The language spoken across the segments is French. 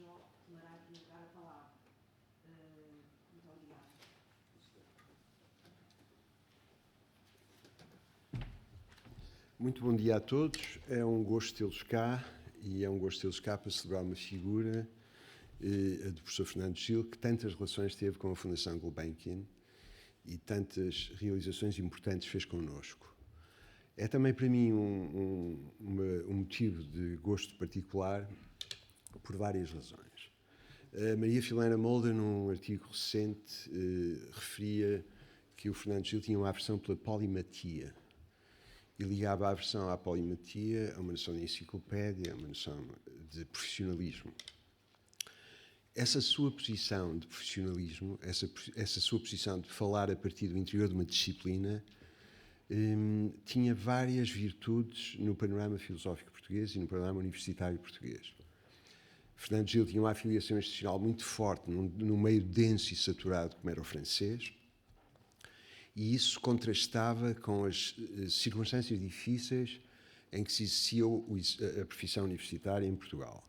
Feijó tomará aqui a palavra. Muito obrigada. Muito bom dia a todos. É um gosto tê-los cá e é um gosto tê-los cá para celebrar uma figura, a do professor Fernando Gil, que tantas relações teve com a Fundação Gulbenkian e tantas realizações importantes fez connosco. É também para mim um motivo de gosto particular por várias razões. A Maria Filomena Mulder, num artigo recente, referia que o Fernando Gil tinha uma aversão pela polimatia e ligava a aversão à polimatia a uma noção de enciclopédia, a uma noção de profissionalismo. Essa sua posição de profissionalismo, essa sua posição de falar a partir do interior de uma disciplina, tinha várias virtudes no panorama filosófico português e no panorama universitário português. Fernando Gil tinha uma afiliação institucional muito forte num meio denso e saturado como era o francês, e isso contrastava com as circunstâncias difíceis em que se exercia a profissão universitária em Portugal.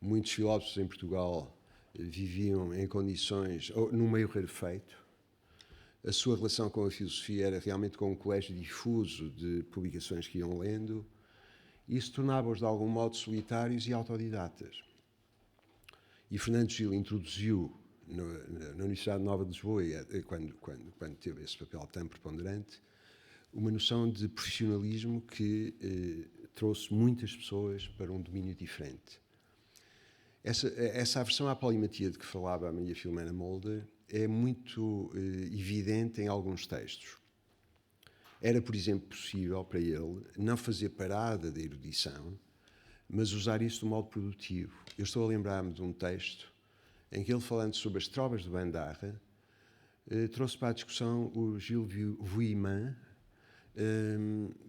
Muitos filósofos em Portugal viviam em condições, ou num meio rarefeito. A sua relação com a filosofia era realmente com um colégio difuso de publicações que iam lendo, e isso tornava-os de algum modo solitários e autodidatas. E Fernando Gil introduziu na Universidade Nova de Lisboa, quando teve esse papel tão preponderante, uma noção de profissionalismo que trouxe muitas pessoas para um domínio diferente. Essa aversão à polimatia de que falava a Maria Filomena Mulder é muito evidente em alguns textos. Era, por exemplo, possível para ele não fazer parada da erudição, mas usar isso de um modo produtivo. Eu estou a lembrar-me de um texto em que ele, falando sobre as trovas de Bandarra, trouxe para a discussão o Gilles Vuillemin,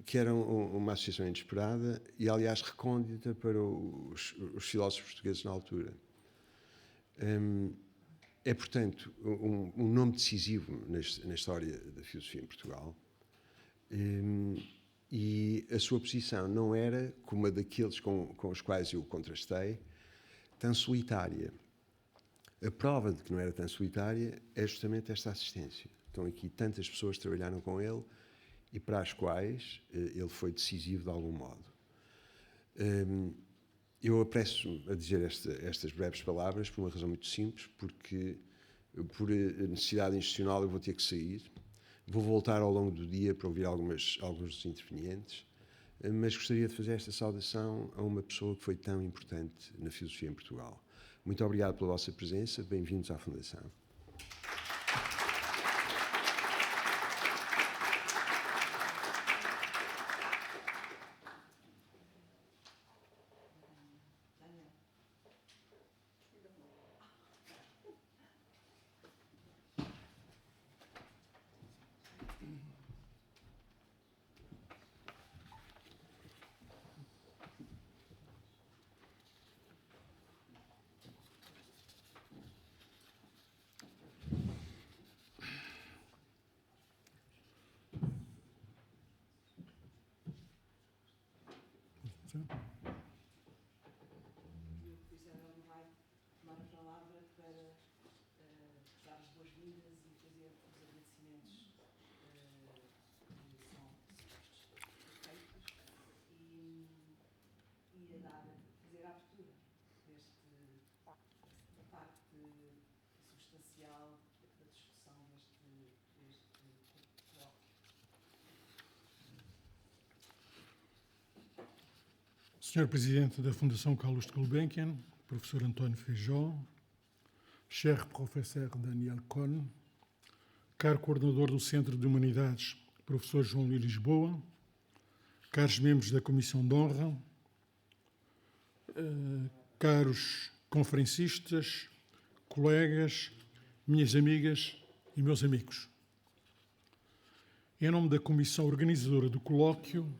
que era uma associação inesperada e, aliás, recôndita para os filósofos portugueses na altura. É, portanto, um nome decisivo na história da filosofia em Portugal, e a sua posição não era, como a daqueles com os quais eu contrastei, tão solitária. A prova de que não era tão solitária é justamente esta assistência. Estão aqui tantas pessoas que trabalharam com ele e para as quais ele foi decisivo de algum modo. Eu apresso-me a dizer estas breves palavras por uma razão muito simples, porque por necessidade institucional eu vou ter que sair. Vou voltar ao longo do dia para ouvir alguns dos intervenientes, mas gostaria de fazer esta saudação a uma pessoa que foi tão importante na filosofia em Portugal. Muito obrigado pela vossa presença, bem-vindos à Fundação. Senhor Presidente da Fundação Carlos de Gulbenkian, Professor António Feijó, Cher Professor Daniel Cohn, caro Coordenador do Centro de Humanidades, Professor João Luís Lisboa, caros membros da Comissão de Honra, caros conferencistas, colegas, minhas amigas e meus amigos. Em nome da Comissão Organizadora do Colóquio,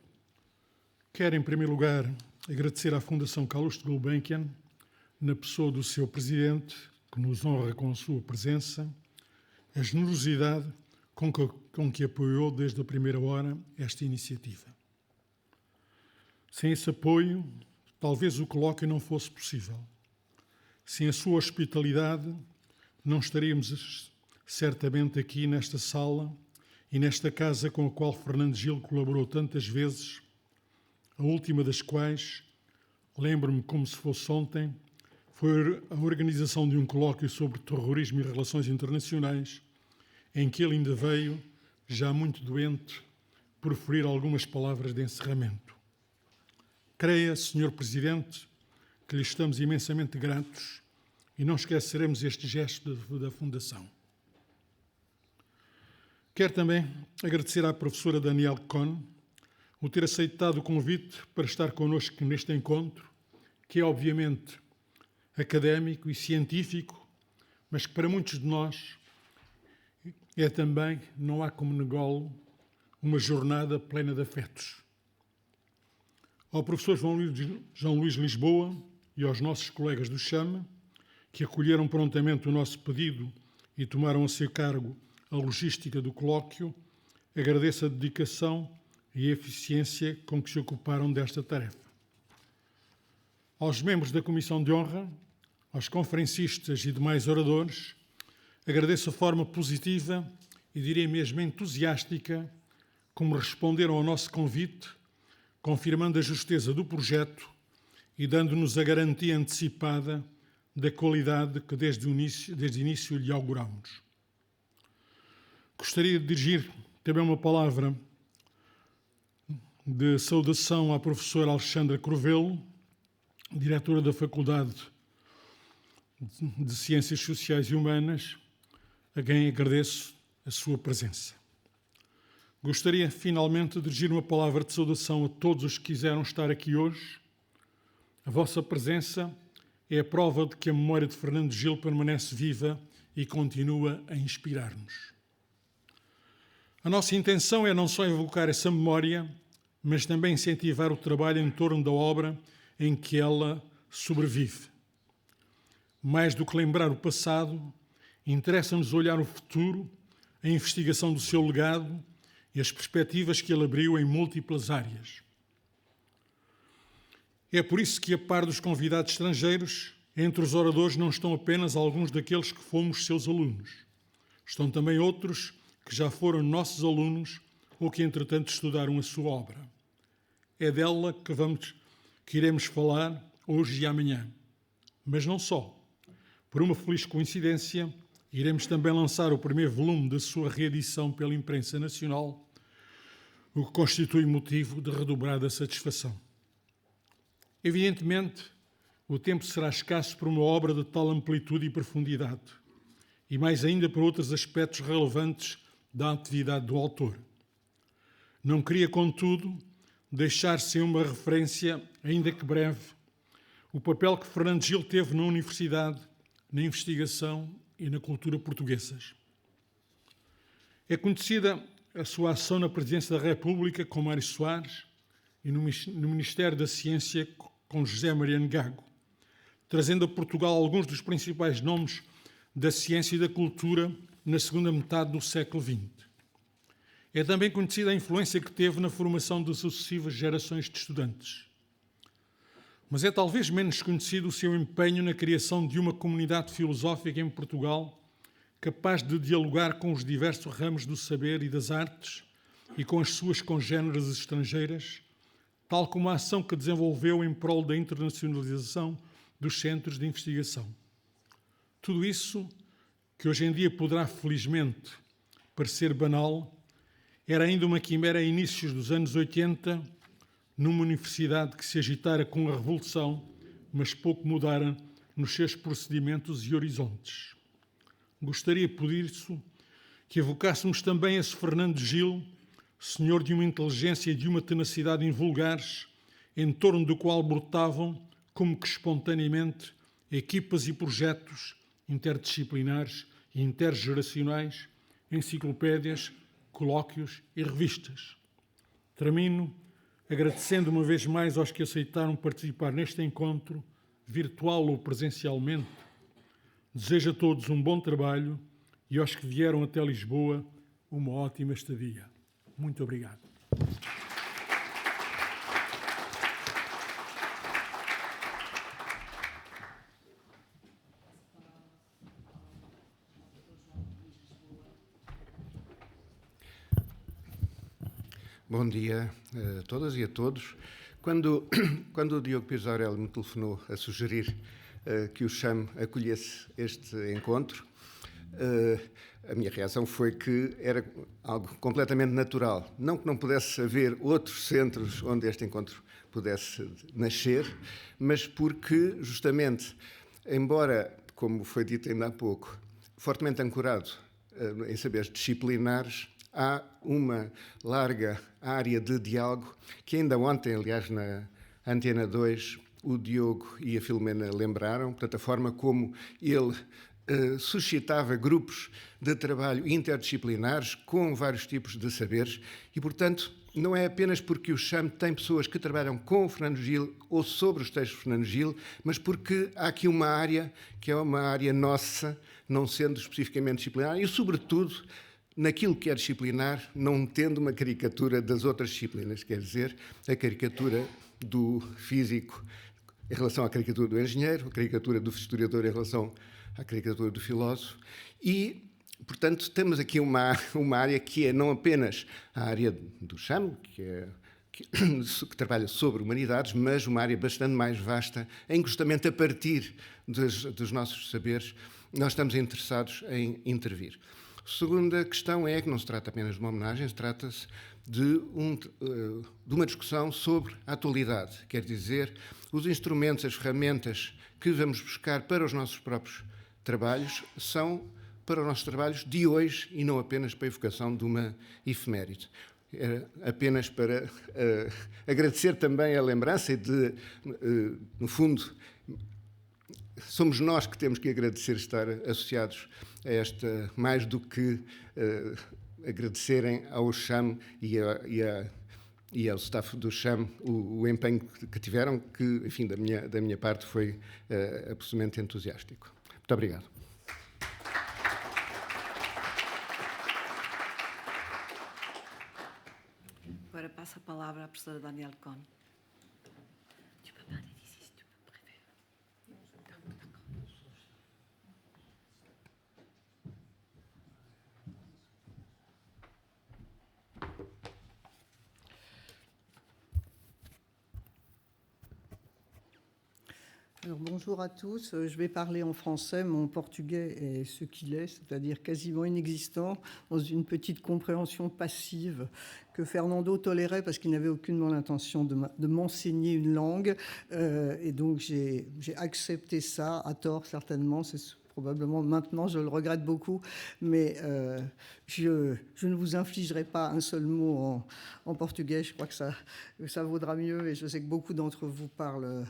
quero, em primeiro lugar, agradecer à Fundação Carlos de Gulbenkian, na pessoa do seu Presidente, que nos honra com a sua presença, a generosidade com que apoiou desde a primeira hora esta iniciativa. Sem esse apoio, talvez o colóquio não fosse possível. Sem a sua hospitalidade, não estaríamos certamente aqui nesta sala e nesta casa com a qual Fernando Gil colaborou tantas vezes, a última das quais, lembro-me como se fosse ontem, foi a organização de um colóquio sobre terrorismo e relações internacionais, em que ele ainda veio, já muito doente, proferir algumas palavras de encerramento. Creia, Sr. Presidente, que lhe estamos imensamente gratos e não esqueceremos este gesto da Fundação. Quero também agradecer à professora Danielle Cohn o ter aceitado o convite para estar connosco neste encontro, que é obviamente académico e científico, mas que para muitos de nós é também, não há como negá-lo, uma jornada plena de afetos. Ao professor João Luís Lisboa e aos nossos colegas do Chama, que acolheram prontamente o nosso pedido e tomaram a seu cargo a logística do colóquio, agradeço a dedicação e a eficiência com que se ocuparam desta tarefa. Aos membros da Comissão de Honra, aos conferencistas e demais oradores, agradeço a forma positiva e direi mesmo entusiástica como responderam ao nosso convite, confirmando a justeza do projeto e dando-nos a garantia antecipada da qualidade que desde o início lhe auguramos. Gostaria de dirigir também uma palavra de saudação à professora Alexandra Corvelo, diretora da Faculdade de Ciências Sociais e Humanas, a quem agradeço a sua presença. Gostaria, finalmente, de dirigir uma palavra de saudação a todos os que quiseram estar aqui hoje. A vossa presença é a prova de que a memória de Fernando Gil permanece viva e continua a inspirar-nos. A nossa intenção é não só evocar essa memória, mas também incentivar o trabalho em torno da obra em que ela sobrevive. Mais do que lembrar o passado, interessa-nos olhar o futuro, a investigação do seu legado e as perspectivas que ele abriu em múltiplas áreas. É por isso que, a par dos convidados estrangeiros, entre os oradores não estão apenas alguns daqueles que fomos seus alunos. Estão também outros que já foram nossos alunos ou que, entretanto, estudaram a sua obra. É dela que iremos falar hoje e amanhã. Mas não só. Por uma feliz coincidência, iremos também lançar o primeiro volume da sua reedição pela imprensa nacional, o que constitui motivo de redobrada satisfação. Evidentemente, o tempo será escasso para uma obra de tal amplitude e profundidade, e mais ainda por outros aspectos relevantes da atividade do autor. Não queria, contudo, deixar sem uma referência, ainda que breve, o papel que Fernando Gil teve na universidade, na investigação e na cultura portuguesas. É conhecida a sua ação na Presidência da República com Mário Soares e no Ministério da Ciência com José Mariano Gago, trazendo a Portugal alguns dos principais nomes da ciência e da cultura na segunda metade do século XX. É também conhecida a influência que teve na formação de sucessivas gerações de estudantes. Mas é talvez menos conhecido o seu empenho na criação de uma comunidade filosófica em Portugal capaz de dialogar com os diversos ramos do saber e das artes e com as suas congêneres estrangeiras, tal como a ação que desenvolveu em prol da internacionalização dos centros de investigação. Tudo isso, que hoje em dia poderá felizmente parecer banal, era ainda uma quimera a inícios dos anos 80, numa universidade que se agitara com a Revolução, mas pouco mudara nos seus procedimentos e horizontes. Gostaria, por isso, que evocássemos também esse Fernando Gil, senhor de uma inteligência e de uma tenacidade invulgares, em torno do qual brotavam, como que espontaneamente, equipas e projetos interdisciplinares e intergeracionais, enciclopédias, colóquios e revistas. Termino agradecendo uma vez mais aos que aceitaram participar neste encontro, virtual ou presencialmente. Desejo a todos um bom trabalho e aos que vieram até Lisboa uma ótima estadia. Muito obrigado. Bom dia a todas e a todos. Quando o Diogo Pires Aurélio me telefonou a sugerir que o CHAM acolhesse este encontro, a minha reação foi que era algo completamente natural. Não que não pudesse haver outros centros onde este encontro pudesse nascer, mas porque, justamente, embora, como foi dito ainda há pouco, fortemente ancorado em saberes disciplinares, há uma larga área de diálogo que ainda ontem, aliás, na Antena 2, o Diogo e a Filomena lembraram, portanto, a forma como ele suscitava grupos de trabalho interdisciplinares com vários tipos de saberes e, portanto, não é apenas porque o CHAM tem pessoas que trabalham com o Fernando Gil ou sobre os textos de Fernando Gil, mas porque há aqui uma área que é uma área nossa, não sendo especificamente disciplinar e, sobretudo, naquilo que é disciplinar, não tendo uma caricatura das outras disciplinas, quer dizer, a caricatura do físico em relação à caricatura do engenheiro, a caricatura do historiador em relação à caricatura do filósofo e, portanto, temos aqui uma área que é não apenas a área do CHAM, que trabalha sobre humanidades, mas uma área bastante mais vasta, em que justamente a partir dos nossos saberes nós estamos interessados em intervir. A segunda questão é que não se trata apenas de uma homenagem, trata-se de uma discussão sobre a atualidade, quer dizer, os instrumentos, as ferramentas que vamos buscar para os nossos próprios trabalhos são para os nossos trabalhos de hoje e não apenas para a evocação de uma efeméride. Era apenas para agradecer também a lembrança e no fundo, somos nós que temos que agradecer estar associados a esta, mais do que agradecerem ao CHAM e ao staff do CHAM o empenho que tiveram, que, enfim, da minha parte foi absolutamente entusiástico. Muito obrigado. Agora passo a palavra à professora Danielle Cohn. Alors, bonjour à tous. Je vais parler en français. Mon portugais est ce qu'il est, c'est-à-dire quasiment inexistant, dans une petite compréhension passive que Fernando tolérait parce qu'il n'avait aucunement l'intention de m'enseigner une langue. Et donc, j'ai accepté ça, à tort certainement. C'est probablement maintenant, je le regrette beaucoup, mais je ne vous infligerai pas un seul mot en portugais. Je crois que ça vaudra mieux et je sais que beaucoup d'entre vous parlent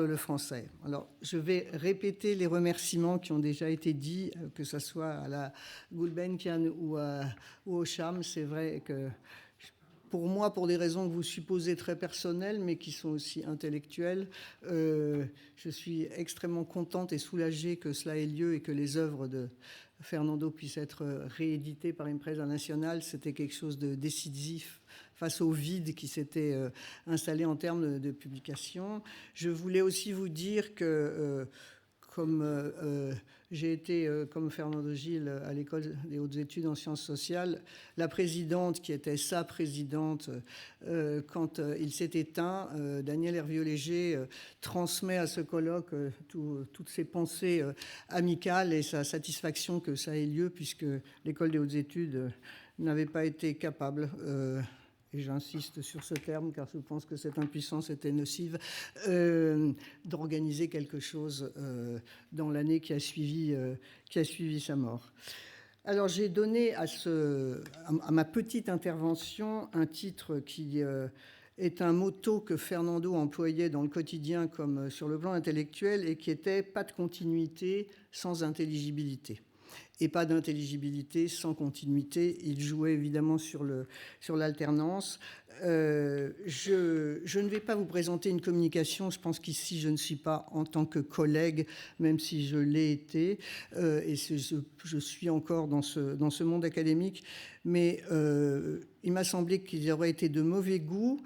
le français. Alors, je vais répéter les remerciements qui ont déjà été dits, que ce soit à la Gulbenkian ou au CHAM. C'est vrai que pour moi, pour des raisons que vous supposez très personnelles, mais qui sont aussi intellectuelles, je suis extrêmement contente et soulagée que cela ait lieu et que les œuvres de Fernando puissent être rééditées par Impresa Nacional. C'était quelque chose de décisif face au vide qui s'était installé en termes de publication. Je voulais aussi vous dire que, comme j'ai été, comme Fernando Gil, à l'École des hautes études en sciences sociales, la présidente, qui était sa présidente, quand il s'est éteint, Danielle Hervieux-Léger transmet à ce colloque toutes ses pensées amicales et sa satisfaction que ça ait lieu, puisque l'École des hautes études n'avait pas été capable... et j'insiste sur ce terme car je pense que cette impuissance était nocive, d'organiser quelque chose dans l'année qui a suivi sa mort. Alors j'ai donné à ma petite intervention un titre qui est un motto que Fernando employait dans le quotidien comme sur le plan intellectuel et qui était « pas de continuité sans intelligibilité ». Et pas d'intelligibilité sans continuité. Il jouait évidemment sur l'alternance. Je ne vais pas vous présenter une communication. Je pense qu'ici, je ne suis pas en tant que collègue, même si je l'ai été, et je suis encore dans ce monde académique. Mais il m'a semblé qu'il aurait été de mauvais goût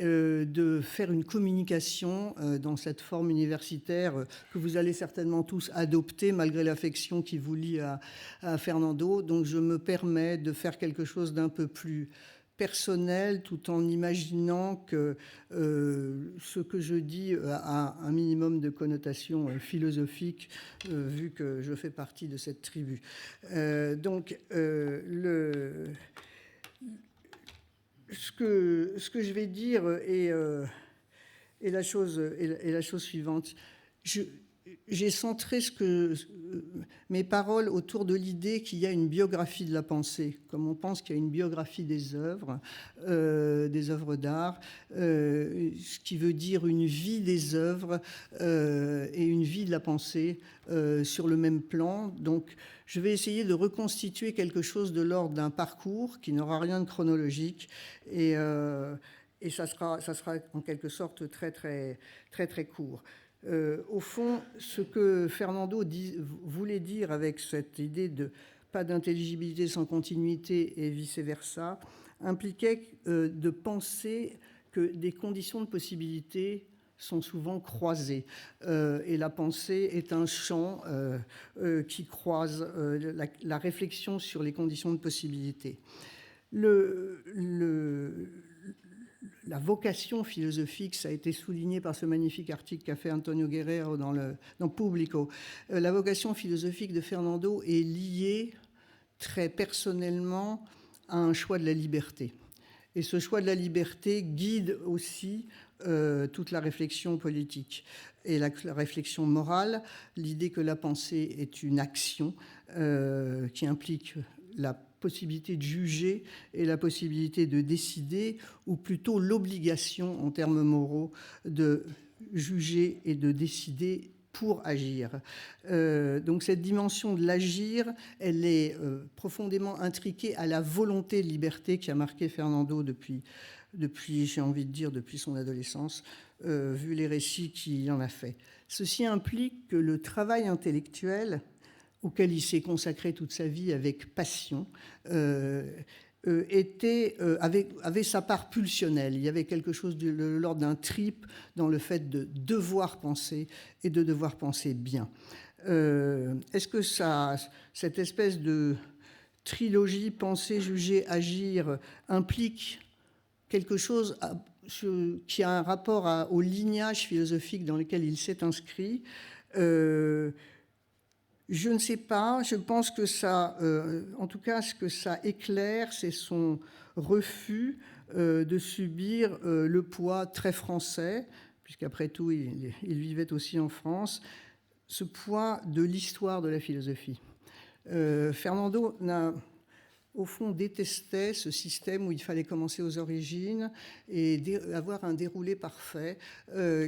de faire une communication dans cette forme universitaire que vous allez certainement tous adopter, malgré l'affection qui vous lie à Fernando. Donc je me permets de faire quelque chose d'un peu plus personnel, tout en imaginant que ce que je dis a un minimum de connotation philosophique, vu que je fais partie de cette tribu. Donc, ce que je vais dire est la chose suivante. J'ai centré mes paroles autour de l'idée qu'il y a une biographie de la pensée, comme on pense qu'il y a une biographie des œuvres d'art, ce qui veut dire une vie des œuvres et une vie de la pensée sur le même plan. Donc, je vais essayer de reconstituer quelque chose de l'ordre d'un parcours qui n'aura rien de chronologique et ça sera en quelque sorte très court. Au fond, ce que Fernando voulait dire avec cette idée de pas d'intelligibilité sans continuité et vice-versa, impliquait de penser que des conditions de possibilité sont souvent croisées. Et la pensée est un champ qui croise la réflexion sur les conditions de possibilité. La vocation philosophique, ça a été souligné par ce magnifique article qu'a fait Antonio Guerrero dans Publico. La vocation philosophique de Fernando est liée très personnellement à un choix de la liberté. Et ce choix de la liberté guide aussi toute la réflexion politique et la réflexion morale, l'idée que la pensée est une action qui implique la possibilité de juger et la possibilité de décider, ou plutôt l'obligation en termes moraux de juger et de décider pour agir. Donc cette dimension de l'agir, elle est profondément intriquée à la volonté de liberté qui a marqué Fernando depuis j'ai envie de dire, depuis son adolescence, vu les récits qu'il en a fait. Ceci implique que le travail intellectuel auquel il s'est consacré toute sa vie avec passion, avait sa part pulsionnelle. Il y avait quelque chose de l'ordre d'un trip dans le fait de devoir penser et de devoir penser bien. Est-ce que cette espèce de trilogie penser, juger, agir implique quelque chose qui a un rapport au lignage philosophique dans lequel il s'est inscrit? Je ne sais pas, je pense que ça, en tout cas, ce que ça éclaire, c'est son refus de subir le poids très français, puisqu'après tout, il vivait aussi en France, ce poids de l'histoire de la philosophie. Fernando au fond, détestait ce système où il fallait commencer aux origines et avoir un déroulé parfait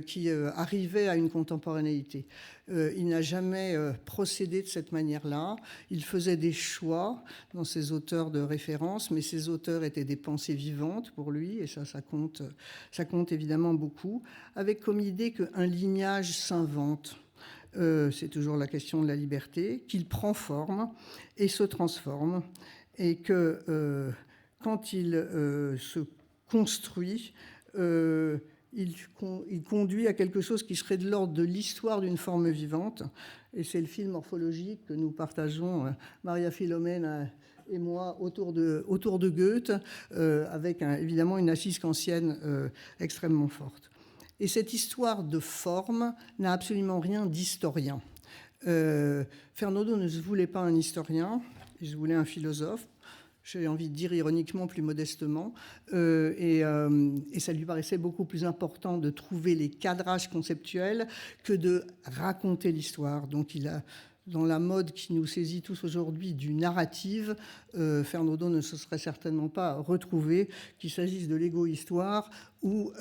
qui arrivait à une contemporanéité. Il n'a jamais procédé de cette manière-là. Il faisait des choix dans ses auteurs de référence, mais ces auteurs étaient des pensées vivantes pour lui, et ça compte évidemment beaucoup, avec comme idée qu'un lignage s'invente. C'est toujours la question de la liberté, qu'il prend forme et se transforme, et que quand il se construit, il conduit à quelque chose qui serait de l'ordre de l'histoire d'une forme vivante. Et c'est le fil morphologique que nous partageons, Maria Philomène et moi, autour de Goethe, avec évidemment une assise kantienne extrêmement forte. Et cette histoire de forme n'a absolument rien d'historien. Fernando ne se voulait pas un historien, il se voulait un philosophe, j'ai envie de dire ironiquement, plus modestement, et ça lui paraissait beaucoup plus important de trouver les cadrages conceptuels que de raconter l'histoire. Donc il a, dans la mode qui nous saisit tous aujourd'hui du narrative, Fernando ne se serait certainement pas retrouvé, qu'il s'agisse de l'égo-histoire ou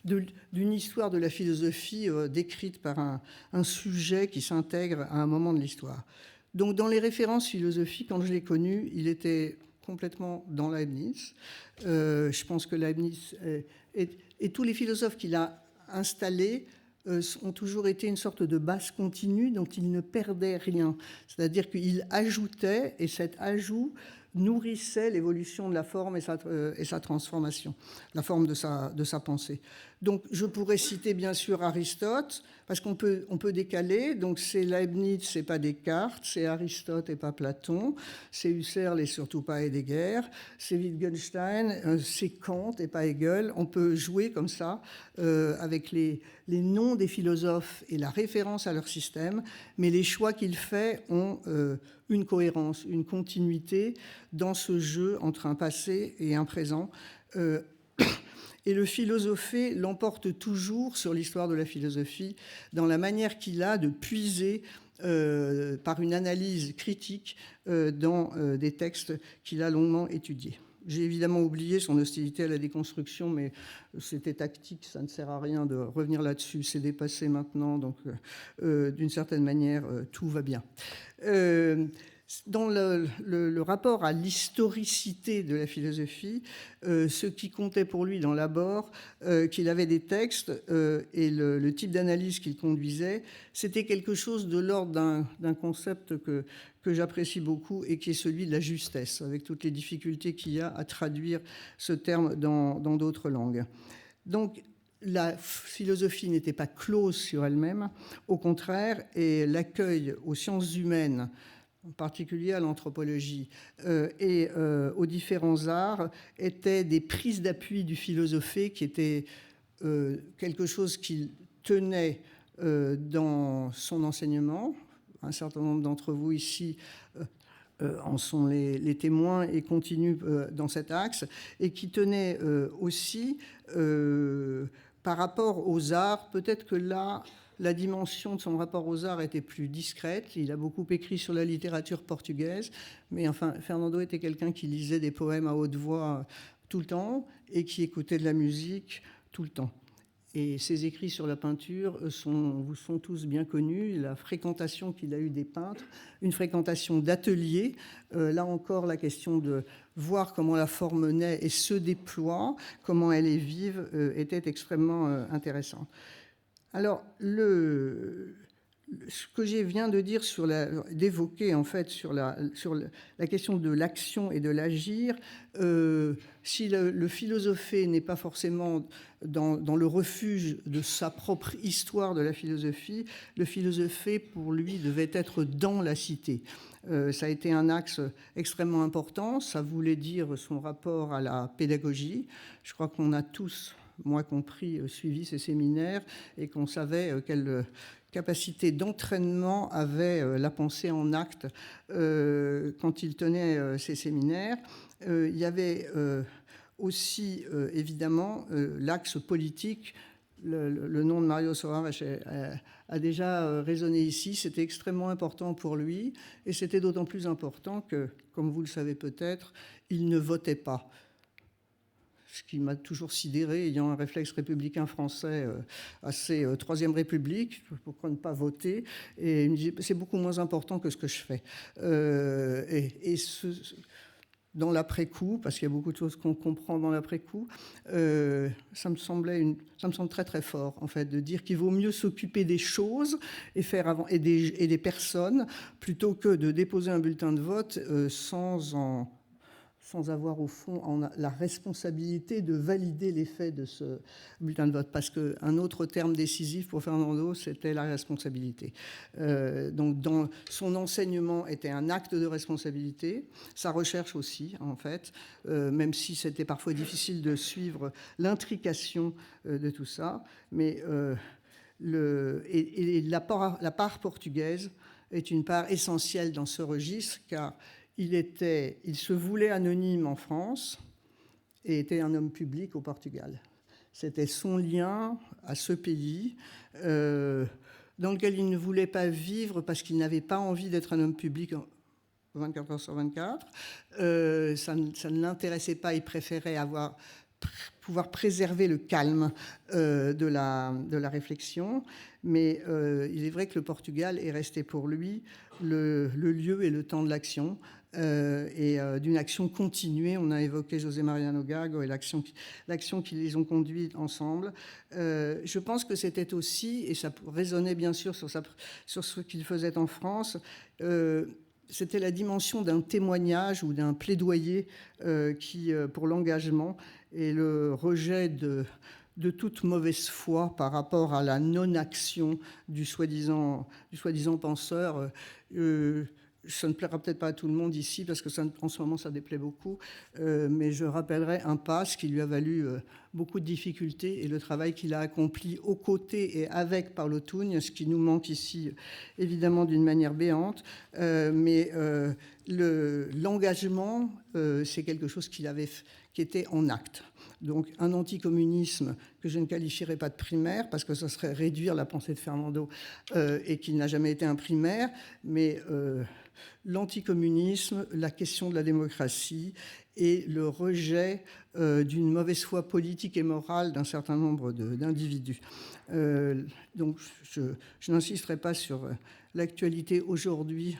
d'une histoire de la philosophie décrite par un sujet qui s'intègre à un moment de l'histoire. Donc dans les références philosophiques, quand je l'ai connu, il était complètement dans Leibniz. Je pense que Leibniz et tous les philosophes qu'il a installés ont toujours été une sorte de base continue dont il ne perdait rien. C'est-à-dire qu'il ajoutait, et cet ajout nourrissait l'évolution de la forme et sa transformation, la forme de sa pensée. Donc, je pourrais citer bien sûr Aristote, parce qu'on peut décaler. Donc, c'est Leibniz, c'est pas Descartes, c'est Aristote et pas Platon, c'est Husserl et surtout pas Heidegger, c'est Wittgenstein, c'est Kant et pas Hegel. On peut jouer comme ça avec les noms des philosophes et la référence à leur système, mais les choix qu'il fait ont une cohérence, une continuité dans ce jeu entre un passé et un présent. Et le philosophé l'emporte toujours sur l'histoire de la philosophie dans la manière qu'il a de puiser par une analyse critique dans des textes qu'il a longuement étudiés. J'ai évidemment oublié son hostilité à la déconstruction, mais c'était tactique, ça ne sert à rien de revenir là-dessus, c'est dépassé maintenant, donc d'une certaine manière, tout va bien. Dans le rapport à l'historicité de la philosophie, ce qui comptait pour lui dans l'abord, qu'il avait des textes et le type d'analyse qu'il conduisait, c'était quelque chose de l'ordre d'un concept que j'apprécie beaucoup et qui est celui de la justesse, avec toutes les difficultés qu'il y a à traduire ce terme dans d'autres langues. Donc, la philosophie n'était pas close sur elle-même, au contraire, et l'accueil aux sciences humaines, en particulier à l'anthropologie, et aux différents arts, étaient des prises d'appui du philosophé qui étaient quelque chose qu'il tenait dans son enseignement. Un certain nombre d'entre vous ici en sont les témoins et continuent dans cet axe, et qui tenait aussi par rapport aux arts, peut-être que là, la dimension de son rapport aux arts était plus discrète. Il a beaucoup écrit sur la littérature portugaise, mais enfin, Fernando était quelqu'un qui lisait des poèmes à haute voix tout le temps et qui écoutait de la musique tout le temps. Et ses écrits sur la peinture vous sont tous bien connus. La fréquentation qu'il a eue des peintres, une fréquentation d'ateliers. Là encore, la question de voir comment la forme naît et se déploie, comment elle est vive, était extrêmement intéressante. Alors, ce que je viens de dire d'évoquer en fait sur la question de l'action et de l'agir, si le philosophé n'est pas forcément dans le refuge de sa propre histoire de la philosophie, le philosophé pour lui devait être dans la cité. Ça a été un axe extrêmement important. Ça voulait dire son rapport à la pédagogie. Je crois qu'on a tous, moi compris, suivi ces séminaires et qu'on savait quelle capacité d'entraînement avait la pensée en acte quand il tenait ces séminaires. Il y avait aussi, évidemment, l'axe politique. Le nom de Mario Soares a déjà résonné ici. C'était extrêmement important pour lui, et c'était d'autant plus important que, comme vous le savez peut-être, il ne votait pas. Ce qui m'a toujours sidéré, ayant un réflexe républicain français assez Troisième République, pourquoi ne pas voter? Et il me dit, c'est beaucoup moins important que ce que je fais. Dans l'après-coup, parce qu'il y a beaucoup de choses qu'on comprend dans l'après-coup, ça me semble très très fort, en fait, de dire qu'il vaut mieux s'occuper des choses et des personnes plutôt que de déposer un bulletin de vote sans avoir au fond la responsabilité de valider l'effet de ce bulletin de vote. Parce qu'un autre terme décisif pour Fernando, c'était la responsabilité. Donc son enseignement était un acte de responsabilité, sa recherche aussi, en fait, même si c'était parfois difficile de suivre l'intrication de tout ça. Mais la part portugaise est une part essentielle dans ce registre, car il se voulait anonyme en France et était un homme public au Portugal. C'était son lien à ce pays dans lequel il ne voulait pas vivre parce qu'il n'avait pas envie d'être un homme public 24 heures sur 24. Ça ne l'intéressait pas, il préférait pouvoir préserver le calme de la réflexion. Mais il est vrai que le Portugal est resté pour lui le lieu et le temps de l'action, et d'une action continuée. On a évoqué José Mariano Gago et l'action qui les ont conduits ensemble. Je pense que c'était aussi, et ça résonnait bien sûr sur ce qu'il faisait en France, c'était la dimension d'un témoignage ou d'un plaidoyer pour l'engagement et le rejet de toute mauvaise foi par rapport à la non-action du soi-disant penseur. Ça ne plaira peut-être pas à tout le monde ici, parce que en ce moment, ça déplaît beaucoup, mais je rappellerai un passe qui lui a valu beaucoup de difficultés et le travail qu'il a accompli aux côtés et avec Paolo Tugn, ce qui nous manque ici, évidemment, d'une manière béante. Mais l'engagement, c'est quelque chose qui était en acte. Donc un anticommunisme que je ne qualifierais pas de primaire, parce que ça serait réduire la pensée de Fernando, et qu'il n'a jamais été un primaire, mais l'anticommunisme, la question de la démocratie et le rejet d'une mauvaise foi politique et morale d'un certain nombre d'individus. Donc je n'insisterai pas sur l'actualité aujourd'hui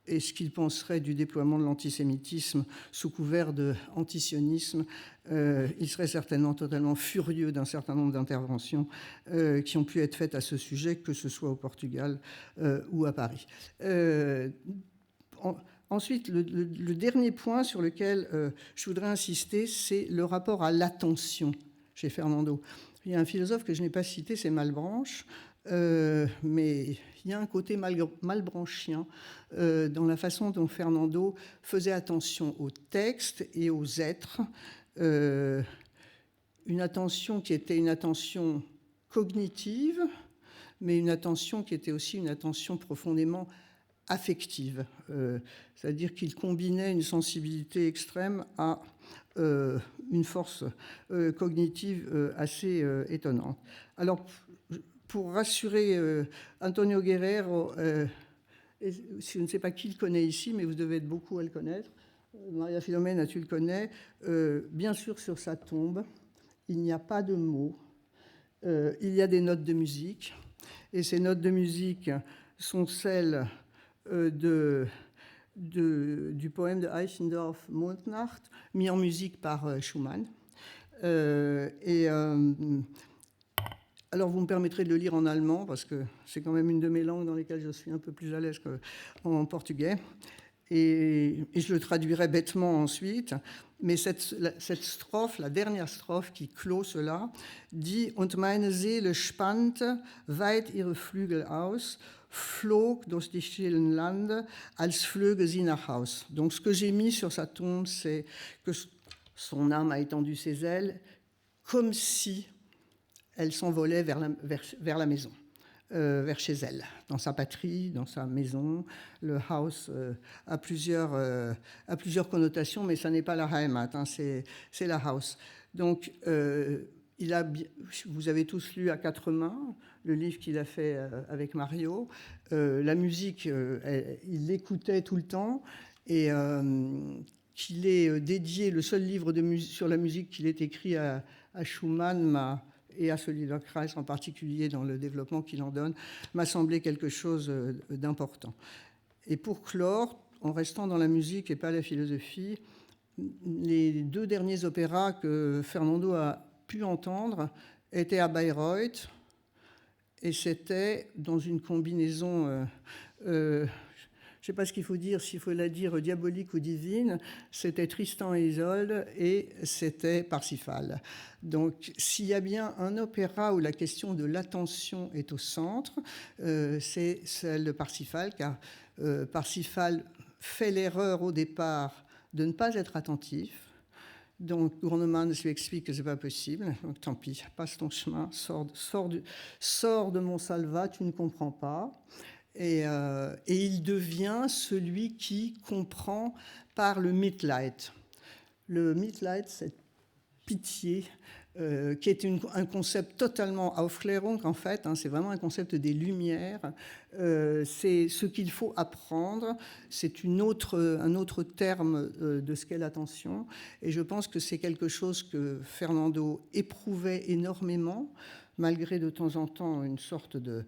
et ce qu'il penserait du déploiement de l'antisémitisme sous couvert d'antisionisme. Il serait certainement totalement furieux d'un certain nombre d'interventions qui ont pu être faites à ce sujet, que ce soit au Portugal ou à Paris. Ensuite, le dernier point sur lequel je voudrais insister, c'est le rapport à l'attention chez Fernando. Il y a un philosophe que je n'ai pas cité, c'est Malebranche, mais il y a un côté malbranchien dans la façon dont Fernando faisait attention aux textes et aux êtres, une attention qui était une attention cognitive, mais une attention qui était aussi une attention profondément affective, c'est-à-dire qu'il combinait une sensibilité extrême à une force cognitive assez étonnante. Alors, pour rassurer Antonio Guerrero, je ne sais pas qui le connaît ici, mais vous devez être beaucoup à le connaître. Maria Filomena, tu le connais. Bien sûr, sur sa tombe, il n'y a pas de mots. Il y a des notes de musique. Et ces notes de musique sont celles du poème de Eichendorff, Mondnacht, mis en musique par Schumann. Alors, vous me permettrez de le lire en allemand, parce que c'est quand même une de mes langues dans lesquelles je suis un peu plus à l'aise qu'en portugais. Et je le traduirai bêtement ensuite. Mais cette strophe, la dernière strophe qui clôt cela, dit « Und meine Seele spannte weit ihre Flügel aus, flog durch die stillen Lande, als flöge sie nach Haus ». Donc, ce que j'ai mis sur sa tombe, c'est que son âme a étendu ses ailes, comme si elle s'envolait vers la maison, vers chez elle, dans sa patrie, dans sa maison. Le house a plusieurs connotations, mais ça n'est pas la Heimat, hein, c'est la house. Donc, vous avez tous lu à quatre mains le livre qu'il a fait avec Mario. La musique, il l'écoutait tout le temps, et qu'il ait dédié le seul livre sur la musique qu'il ait écrit à Schumann et à celui de Kreis en particulier dans le développement qu'il en donne, m'a semblé quelque chose d'important. Et pour clore, en restant dans la musique et pas la philosophie, les deux derniers opéras que Fernando a pu entendre étaient à Bayreuth, et c'était dans une combinaison... je ne sais pas ce qu'il faut dire, s'il faut la dire diabolique ou divine, c'était Tristan et Isolde et c'était Parsifal. Donc, s'il y a bien un opéra où la question de l'attention est au centre, c'est celle de Parsifal, car Parsifal fait l'erreur au départ de ne pas être attentif. Donc, Gronemann lui explique que ce n'est pas possible. Donc, tant pis, passe ton chemin, sors de mon salva, tu ne comprends pas. Et il devient celui qui comprend par le Mitleid. Le Mitleid, cette pitié, qui est un concept totalement Aufklärung, en fait, hein, c'est vraiment un concept des Lumières. C'est ce qu'il faut apprendre, c'est un autre terme de ce qu'est l'attention. Et je pense que c'est quelque chose que Fernando éprouvait énormément, malgré de temps en temps une sorte de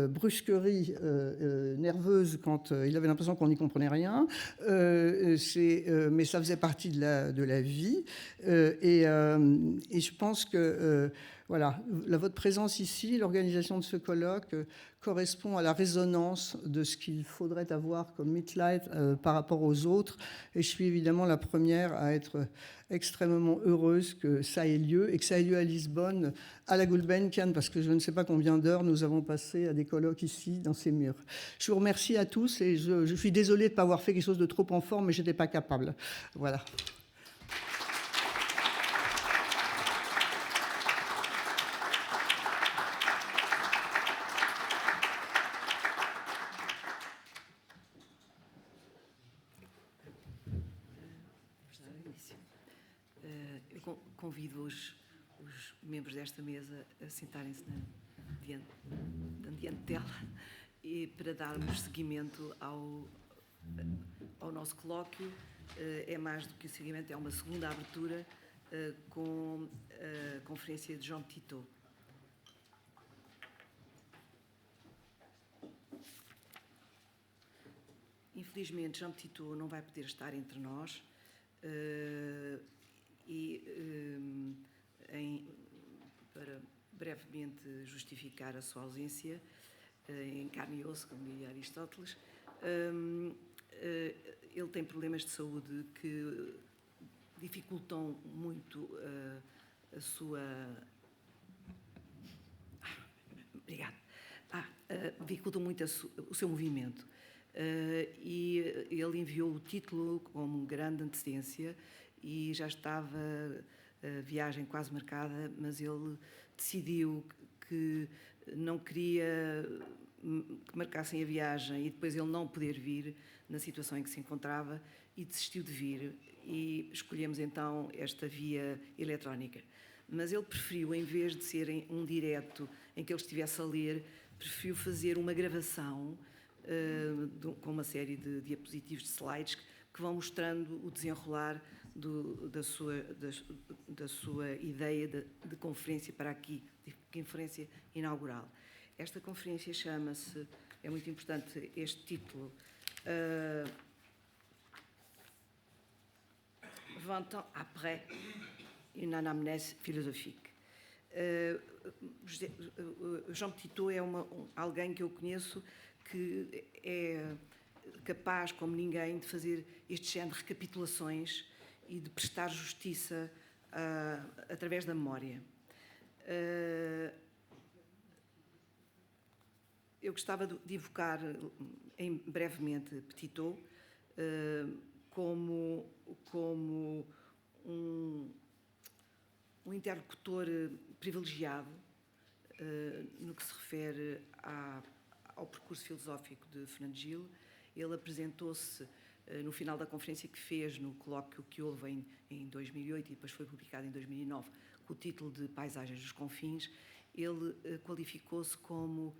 brusquerie nerveuse quand il avait l'impression qu'on n'y comprenait rien. Mais ça faisait partie de la vie. Et je pense que voilà, votre présence ici, l'organisation de ce colloque, correspond à la résonance de ce qu'il faudrait avoir comme Mitleid par rapport aux autres. Et je suis évidemment la première à être extrêmement heureuse que ça ait lieu, et que ça ait lieu à Lisbonne, à la Gulbenkian, parce que je ne sais pas combien d'heures nous avons passé à des colloques ici, dans ces murs. Je vous remercie à tous, et je suis désolée de ne pas avoir fait quelque chose de trop en forme, mais je n'étais pas capable. Voilà. Convido os membros desta mesa a sentarem-se diante dela e para darmos seguimento ao nosso colóquio. É mais do que o seguimento, é uma segunda abertura com a conferência de Jean Petitot. Infelizmente, Jean Petitot não vai poder estar entre nós. Para brevemente justificar a sua ausência, em carne e osso, como diria Aristóteles, ele tem problemas de saúde que dificultam muito a sua... Obrigada. Dificultam muito o seu movimento. E ele enviou o título com grande antecedência e já estava a viagem quase marcada, mas ele decidiu que não queria que marcassem a viagem e depois ele não poder vir na situação em que se encontrava e desistiu de vir, e escolhemos então esta via eletrónica. Mas ele preferiu, em vez de ser um direto em que ele estivesse a ler, preferiu fazer uma gravação com uma série de diapositivos, de slides, que vão mostrando o desenrolar da sua ideia de conferência para aqui, de conferência inaugural. Esta conferência chama-se, é muito importante este título, 20 ans après une anamnèse philosophique. Jean Petitot é alguém que eu conheço que é capaz, como ninguém, de fazer este género de recapitulações e de prestar justiça através da memória. Eu gostava de evocar brevemente Petitot como um interlocutor privilegiado no que se refere ao percurso filosófico de Fernando Gil. Ele apresentou-se no final da conferência que fez no colóquio que houve em 2008 e depois foi publicado em 2009 com o título de Paisagens dos Confins. Ele qualificou-se como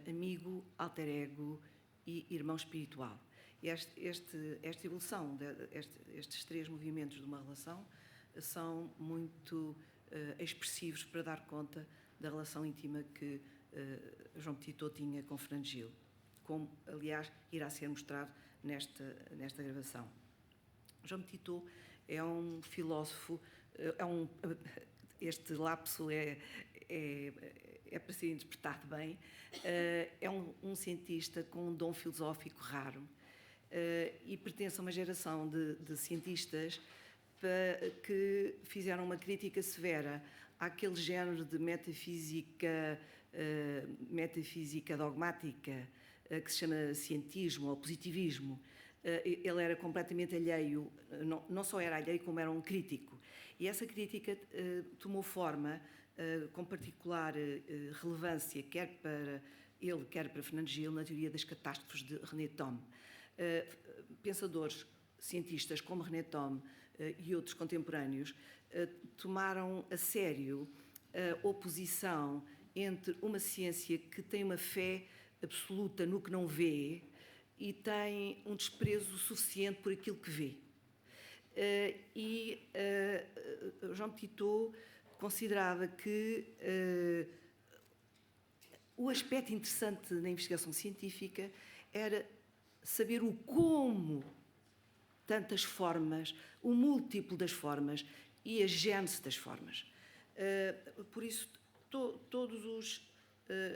amigo, alter ego e irmão espiritual. Esta evolução, estes três movimentos de uma relação são muito expressivos para dar conta da relação íntima que Jean Petitot tinha com Fernando Gil, como, aliás, irá ser mostrado nesta gravação. Jean Petitot é um filósofo, este lapso é para ser interpretado bem, é um cientista com um dom filosófico raro e pertence a uma geração de cientistas que fizeram uma crítica severa àquele género de metafísica dogmática que se chama cientismo ou positivismo. Ele era completamente alheio, não só era alheio, como era um crítico. E essa crítica tomou forma com particular relevância, quer para ele, quer para Fernando Gil, na teoria das catástrofes de René Thom. Pensadores, cientistas como René Thom e outros contemporâneos tomaram a sério a oposição entre uma ciência que tem uma fé absoluta no que não vê e tem um desprezo suficiente por aquilo que vê. Jean Petitot considerava que o aspecto interessante na investigação científica era saber o como tantas formas, o múltiplo das formas e a gênese das formas. Por isso, todos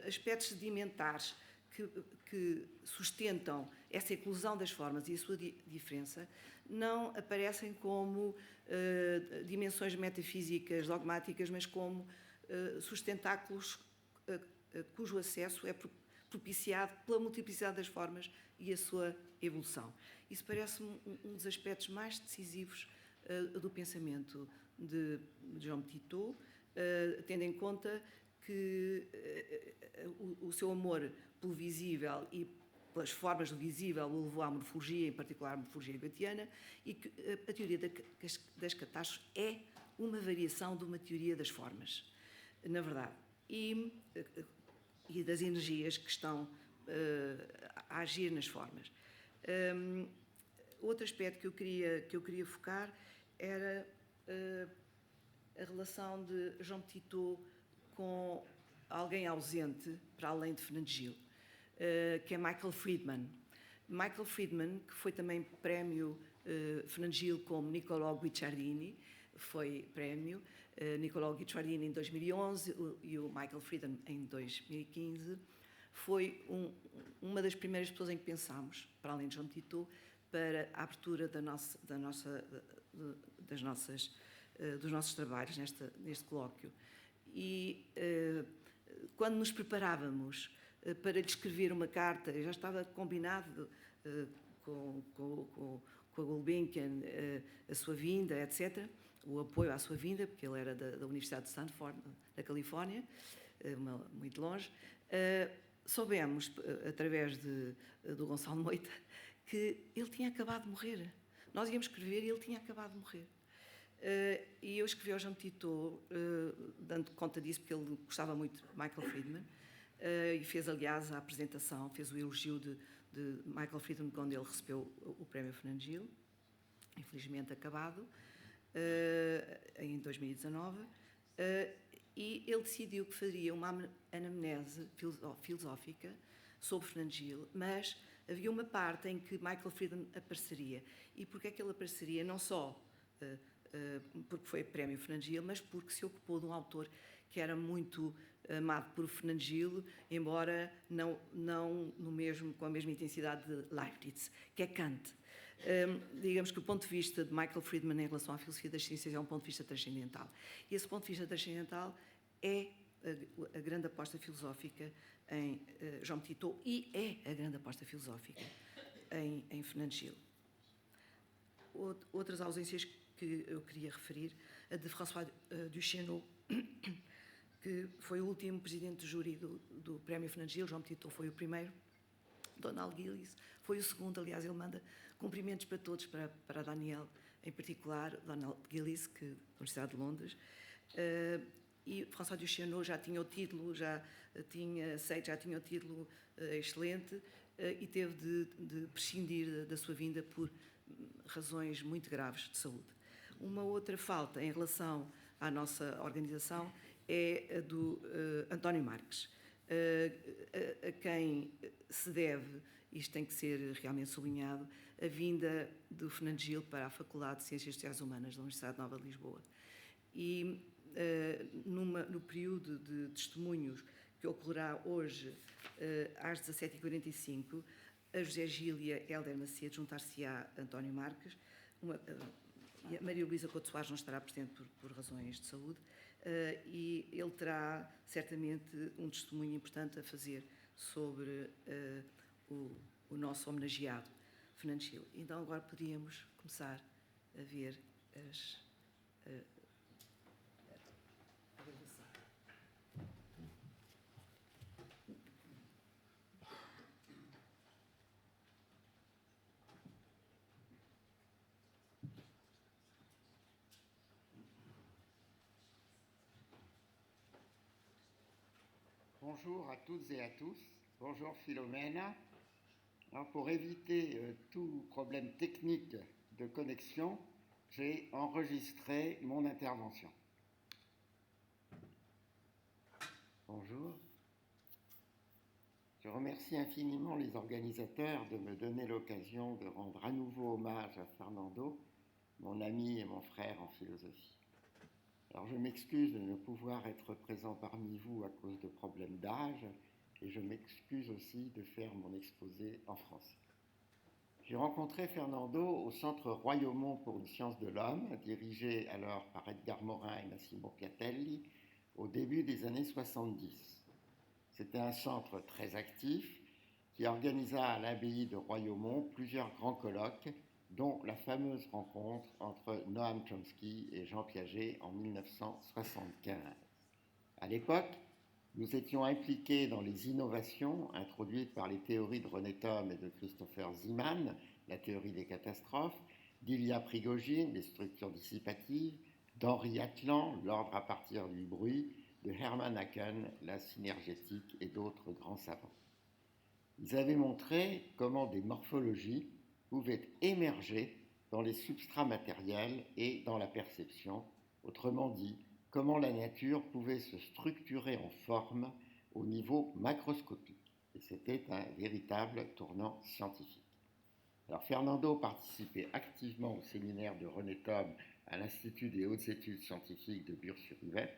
aspectos sedimentares que sustentam essa inclusão das formas e a sua diferença não aparecem como dimensões metafísicas dogmáticas, mas como sustentáculos cujo acesso é propiciado pela multiplicidade das formas e a sua evolução. Isso parece-me um dos aspectos mais decisivos do pensamento de Jean Petit, tendo em conta que o seu amor pelo visível e pelas formas do visível o levou à morfologia, em particular à morfologia hegeliana, e que a teoria das catástrofes é uma variação de uma teoria das formas, na verdade, e das energias que estão a agir nas formas. Outro aspecto que eu queria focar era a relação de Jean Petit com alguém ausente, para além de Fernando Gil, que é Michael Friedman. Michael Friedman, que foi também prémio Fernando Gil como Niccolò Guicciardini, foi prémio Niccolò Guicciardini em 2011 e o Michael Friedman em 2015, foi uma das primeiras pessoas em que pensámos, para além de Jean Petit, para a abertura dos nossos trabalhos neste colóquio. E quando nos preparávamos para lhe escrever uma carta, já estava combinado com a Gulbenkian a sua vinda, etc., o apoio à sua vinda, porque ele era da Universidade de Stanford, da Califórnia, muito longe. Soubemos, através do Gonçalo Moita, que ele tinha acabado de morrer. Nós íamos escrever e ele tinha acabado de morrer. E eu escrevi ao Jean Petit, dando conta disso, porque ele gostava muito de Michael Friedman, e fez, aliás, a apresentação, fez o elogio de Michael Friedman quando ele recebeu o prémio Fernando Gil, infelizmente acabado, em 2019, e ele decidiu que faria uma anamnese filosófica sobre Fernando Gil, mas havia uma parte em que Michael Friedman apareceria. E porquê é que ele apareceria? Não só porque foi prémio Fernando Gil, mas porque se ocupou de um autor que era muito amado por Fernando Gil, embora não com a mesma intensidade de Leibniz, que é Kant. Digamos que o ponto de vista de Michael Friedman em relação à filosofia das ciências é um ponto de vista transcendental. E esse ponto de vista transcendental é a grande aposta filosófica em Jean Petit e é a grande aposta filosófica em Fernando Gil. Outras ausências que eu queria referir, a de François Duchesneau, que foi o último presidente do júri do prémio Fernando Gil. Jean Petit foi o primeiro. Donald Gillies foi o segundo. Aliás, ele manda cumprimentos para todos, para Daniel em particular, Donald Gillies, da Universidade de Londres. E François Duchesneau já tinha o título, já tinha o título excelente, e teve de prescindir da sua vinda por razões muito graves de saúde. Uma outra falta em relação à nossa organização é a do António Marques, a quem se deve, isto tem que ser realmente sublinhado, a vinda do Fernando Gil para a Faculdade de Ciências Sociais Humanas da Universidade Nova de Lisboa. E no período de testemunhos que ocorrerá hoje às 17h45, a José Gil e a Hélder Macedo juntar-se-á a António Marques, e a Maria Luísa Couto Soares não estará presente por razões de saúde, e ele terá certamente um testemunho importante a fazer sobre o nosso homenageado, Fernando Gil. Então agora podíamos começar a ver a gravação. Bonjour à toutes et à tous. Bonjour Philomène. Alors pour éviter tout problème technique de connexion, j'ai enregistré mon intervention. Bonjour. Je remercie infiniment les organisateurs de me donner l'occasion de rendre à nouveau hommage à Fernando, mon ami et mon frère en philosophie. Alors je m'excuse de ne pouvoir être présent parmi vous à cause de problèmes d'âge et je m'excuse aussi de faire mon exposé en français. J'ai rencontré Fernando au Centre Royaumont pour une science de l'homme, dirigé alors par Edgar Morin et Massimo Piatelli, au début des années 70. C'était un centre très actif qui organisa à l'abbaye de Royaumont plusieurs grands colloques, dont la fameuse rencontre entre Noam Chomsky et Jean Piaget en 1975. À l'époque, nous étions impliqués dans les innovations introduites par les théories de René Thom et de Christopher Zeeman, la théorie des catastrophes, d'Ilya Prigogine, les structures dissipatives, d'Henri Atlan, l'ordre à partir du bruit, de Hermann Haken, la synergétique et d'autres grands savants. Ils avaient montré comment des morphologies pouvaient émerger dans les substrats matériels et dans la perception, autrement dit, comment la nature pouvait se structurer en forme au niveau macroscopique. Et c'était un véritable tournant scientifique. Alors Fernando participait activement au séminaire de René Thom à l'Institut des hautes études scientifiques de Bure-sur-Yvette,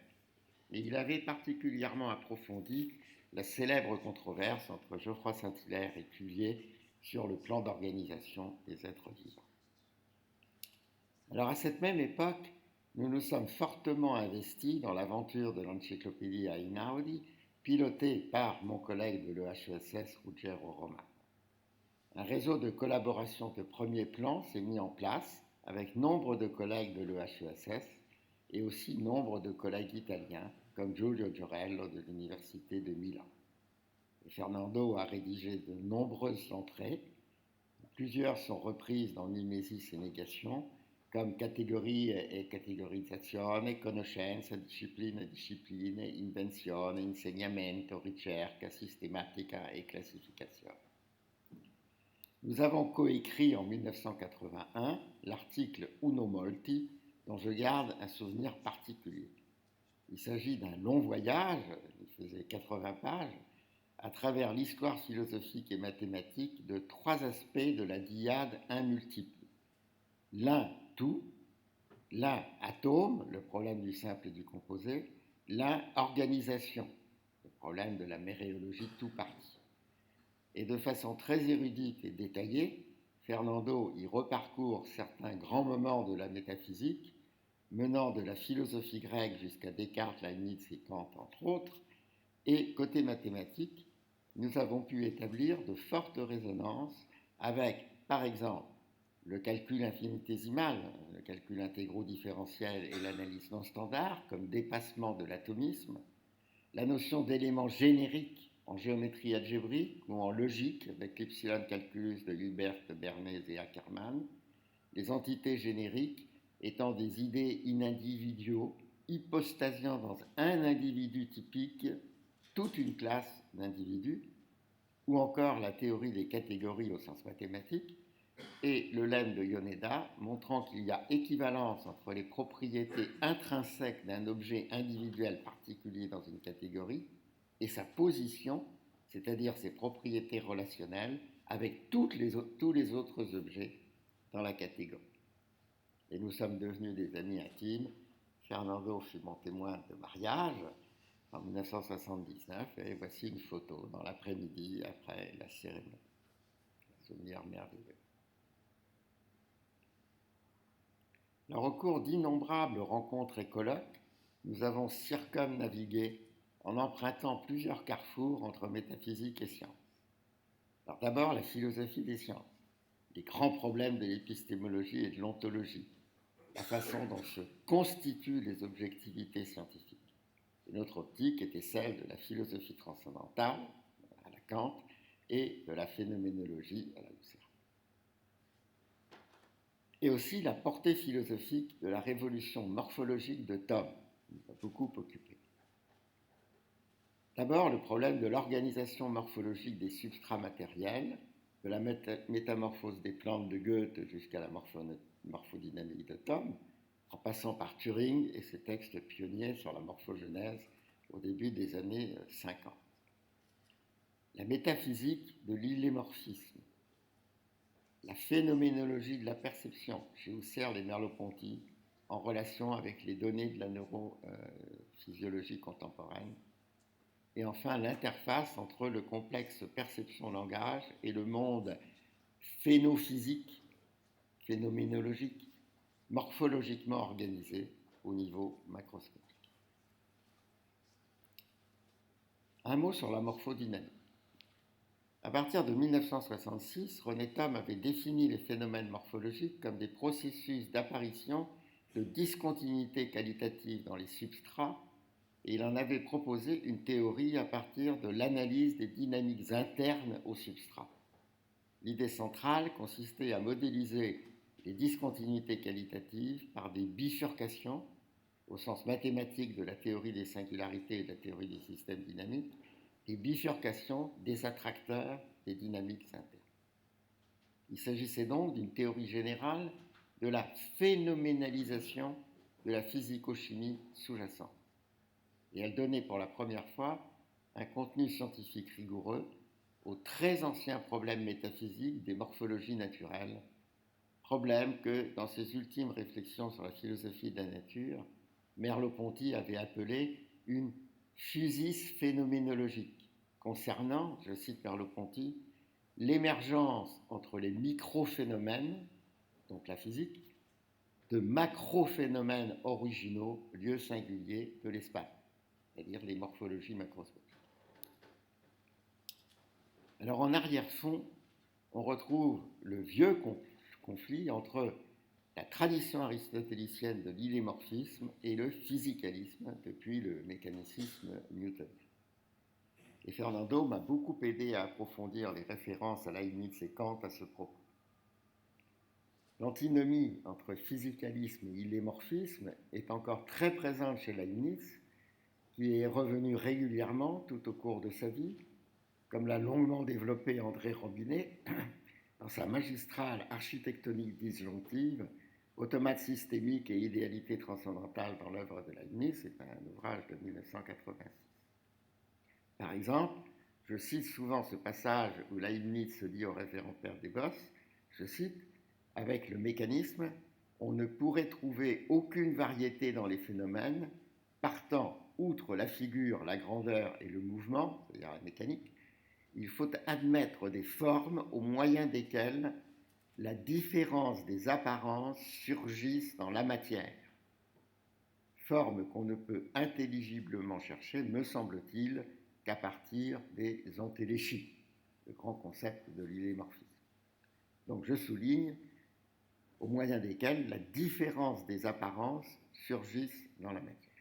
et il avait particulièrement approfondi la célèbre controverse entre Geoffroy Saint-Hilaire et Cuvier sur le plan d'organisation des êtres vivants. Alors à cette même époque, nous nous sommes fortement investis dans l'aventure de l'Encyclopédie Einaudi, pilotée par mon collègue de l'EHESS, Ruggero Romano. Un réseau de collaboration de premier plan s'est mis en place avec nombre de collègues de l'EHESS et aussi nombre de collègues italiens comme Giulio Giorello de l'Université de Milan. Et Fernando a rédigé de nombreuses entrées. Plusieurs sont reprises dans Mimesis et Négation, comme catégorie e categorizzazione, conoscenza, discipline e discipline, invenzione, insegnamento, ricerca, sistematica et classification. Nous avons coécrit en 1981 l'article Uno Molti, dont je garde un souvenir particulier. Il s'agit d'un long voyage, il faisait 80 pages, à travers l'histoire philosophique et mathématique de trois aspects de la dyade un multiple. L'un, tout, l'un, atome, le problème du simple et du composé, l'un, organisation, le problème de la méréologie tout parti. Et de façon très érudite et détaillée, Fernando y reparcourt certains grands moments de la métaphysique, menant de la philosophie grecque jusqu'à Descartes, Leibniz et Kant, entre autres, et côté mathématique, nous avons pu établir de fortes résonances avec, par exemple, le calcul infinitésimal, le calcul intégro-différentiel et l'analyse non standard comme dépassement de l'atomisme, la notion d'éléments génériques en géométrie algébrique ou en logique avec l'Epsilon calculus de Hilbert, Bernays et Ackermann, les entités génériques étant des idées inindividuaux hypostasiant dans un individu typique toute une classe d'individus, ou encore la théorie des catégories au sens mathématique, et le lemme de Yoneda montrant qu'il y a équivalence entre les propriétés intrinsèques d'un objet individuel particulier dans une catégorie et sa position, c'est-à-dire ses propriétés relationnelles, avec tous les autres objets dans la catégorie. Et nous sommes devenus des amis intimes. Fernando fut mon témoin de mariage en 1979, et voici une photo dans l'après-midi après la cérémonie. Un souvenir merveilleux. Alors, au cours d'innombrables rencontres et colloques, nous avons circumnavigué en empruntant plusieurs carrefours entre métaphysique et science. Alors d'abord, la philosophie des sciences, les grands problèmes de l'épistémologie et de l'ontologie, la façon dont se constituent les objectivités scientifiques. Et notre optique était celle de la philosophie transcendantale, à la Kant, et de la phénoménologie, à la Husserl. Et aussi la portée philosophique de la révolution morphologique de Thom, qui nous a beaucoup occupé. D'abord, le problème de l'organisation morphologique des substrats matériels, de la métamorphose des plantes de Goethe jusqu'à la morphodynamique de Thom, en passant par Turing et ses textes pionniers sur la morphogenèse au début des années 50. La métaphysique de l'illémorphisme, la phénoménologie de la perception chez Husserl et Merleau-Ponty, en relation avec les données de la neurophysiologie contemporaine. Et enfin, l'interface entre le complexe perception-langage et le monde phénophysique, phénoménologique, morphologiquement organisé au niveau macroscopique. Un mot sur la morphodynamique. À partir de 1966, René Thom avait défini les phénomènes morphologiques comme des processus d'apparition de discontinuité qualitative dans les substrats, et il en avait proposé une théorie à partir de l'analyse des dynamiques internes au substrat. L'idée centrale consistait à modéliser les discontinuités qualitatives par des bifurcations, au sens mathématique de la théorie des singularités et de la théorie des systèmes dynamiques, des bifurcations des attracteurs des dynamiques internes. Il s'agissait donc d'une théorie générale de la phénoménalisation de la physico-chimie sous-jacente. Et elle donnait pour la première fois un contenu scientifique rigoureux aux très anciens problèmes métaphysiques des morphologies naturelles, problèmes que, dans ses ultimes réflexions sur la philosophie de la nature, Merleau-Ponty avait appelé une physis phénoménologique, concernant, je cite Merleau-Ponty, l'émergence entre les microphénomènes, donc la physique, de macrophénomènes originaux, lieux singuliers de l'espace, c'est-à-dire les morphologies macroscopiques. Alors en arrière-fond, on retrouve le vieux conflit entre la tradition aristotélicienne de l'illémorphisme et le physicalisme depuis le mécanicisme newtonien. Et Fernando m'a beaucoup aidé à approfondir les références à Leibniz et Kant à ce propos. L'antinomie entre physicalisme et illémorphisme est encore très présente chez Leibniz, qui est revenu régulièrement tout au cours de sa vie, comme l'a longuement développé André Robinet dans sa magistrale architectonique disjonctive, Automate systémique et idéalité transcendantale dans l'œuvre de Leibniz, c'est un ouvrage de 1986. Par exemple, je cite souvent ce passage où Leibniz se dit au révérend père Desbosses, je cite, « Avec le mécanisme, on ne pourrait trouver aucune variété dans les phénomènes, partant, outre la figure, la grandeur et le mouvement, c'est-à-dire la mécanique, il faut admettre des formes au moyen desquelles la différence des apparences surgissent dans la matière. Formes qu'on ne peut intelligiblement chercher, me semble-t-il, qu'à partir des entéléchies, le grand concept de l'illémorphisme. Donc je souligne au moyen desquels la différence des apparences surgissent dans la matière.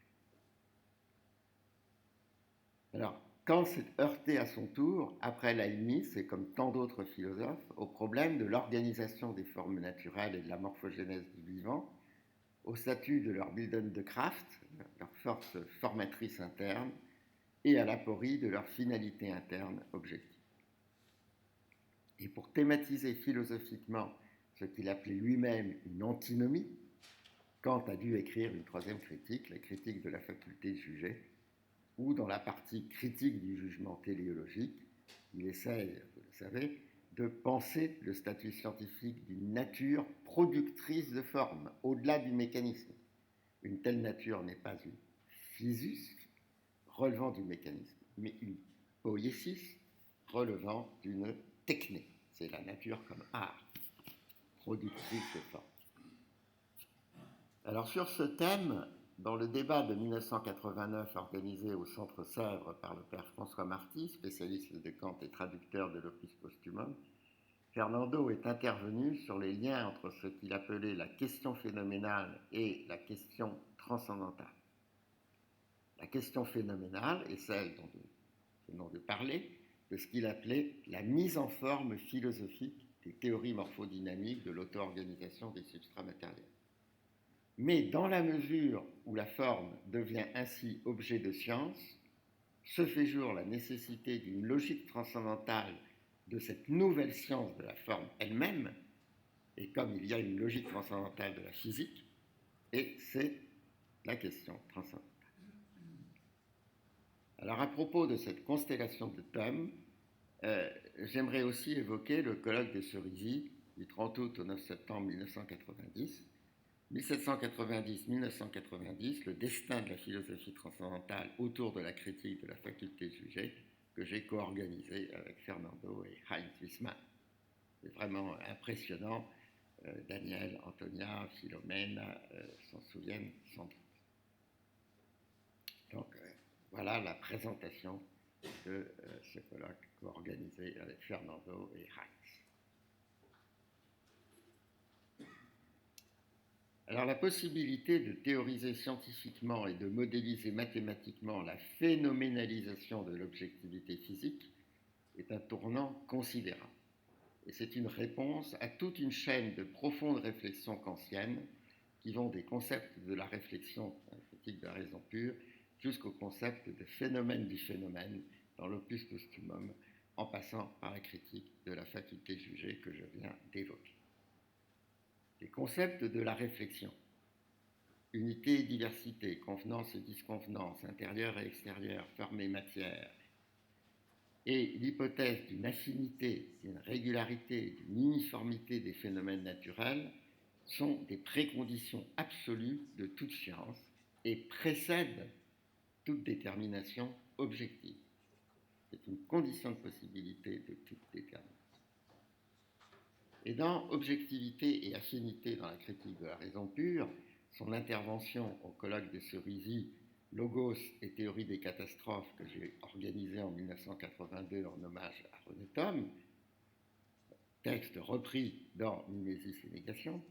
Alors, Kant s'est heurté à son tour, après Leibniz et comme tant d'autres philosophes, au problème de l'organisation des formes naturelles et de la morphogénèse du vivant, au statut de leur Bilden de Kraft, leur force formatrice interne, et à l'aporie de leur finalité interne objective. Et pour thématiser philosophiquement ce qu'il appelait lui-même une antinomie, Kant a dû écrire une troisième critique, la critique de la faculté de juger, où dans la partie critique du jugement téléologique, il essaye, vous le savez, de penser le statut scientifique d'une nature productrice de formes, au-delà du mécanisme. Une telle nature n'est pas une physis relevant du mécanisme, mais une poiesis relevant d'une techné. C'est la nature comme art, productrice de formes. Alors sur ce thème, dans le débat de 1989 organisé au Centre Sèvres par le père François Marty, spécialiste de Kant et traducteur de l'Opus Posthumum, Fernando est intervenu sur les liens entre ce qu'il appelait la question phénoménale et la question transcendantale. La question phénoménale est celle dont nous venons de parler, de ce qu'il appelait la mise en forme philosophique des théories morphodynamiques de l'auto-organisation des substrats matériels. Mais dans la mesure où la forme devient ainsi objet de science, se fait jour la nécessité d'une logique transcendantale de cette nouvelle science de la forme elle-même, et comme il y a une logique transcendantale de la physique, et c'est la question transcendantale. Alors à propos de cette constellation de Thom, j'aimerais aussi évoquer le colloque de Cerisy du 30 août au 9 septembre 1990, 1790-1990, le destin de la philosophie transcendantale autour de la critique de la faculté de juger, que j'ai co-organisé avec Fernando et Heinz Wiesmann. C'est vraiment impressionnant. Daniel, Antonia, Philomène s'en souviennent sans doute. Donc, voilà la présentation de ce colloque co-organisé avec Fernando et Heinz. Alors, la possibilité de théoriser scientifiquement et de modéliser mathématiquement la phénoménalisation de l'objectivité physique est un tournant considérable. Et c'est une réponse à toute une chaîne de profondes réflexions kantiennes qui vont des concepts de la réflexion, la critique de la raison pure, jusqu'au concept de phénomène du phénomène dans l'opus posthumum, en passant par la critique de la faculté de juger que je viens d'évoquer. Les concepts de la réflexion, unité et diversité, convenance et disconvenance, intérieur et extérieur, forme et matière, et l'hypothèse d'une affinité, d'une régularité, d'une uniformité des phénomènes naturels sont des préconditions absolues de toute science et précèdent toute détermination objective. C'est une condition de possibilité de toute détermination. Et dans Objectivité et affinité dans la critique de la raison pure, son intervention au colloque de Cerisy, Logos et théorie des catastrophes, que j'ai organisé en 1982 en hommage à René Thom, texte repris dans Mimésis et négation,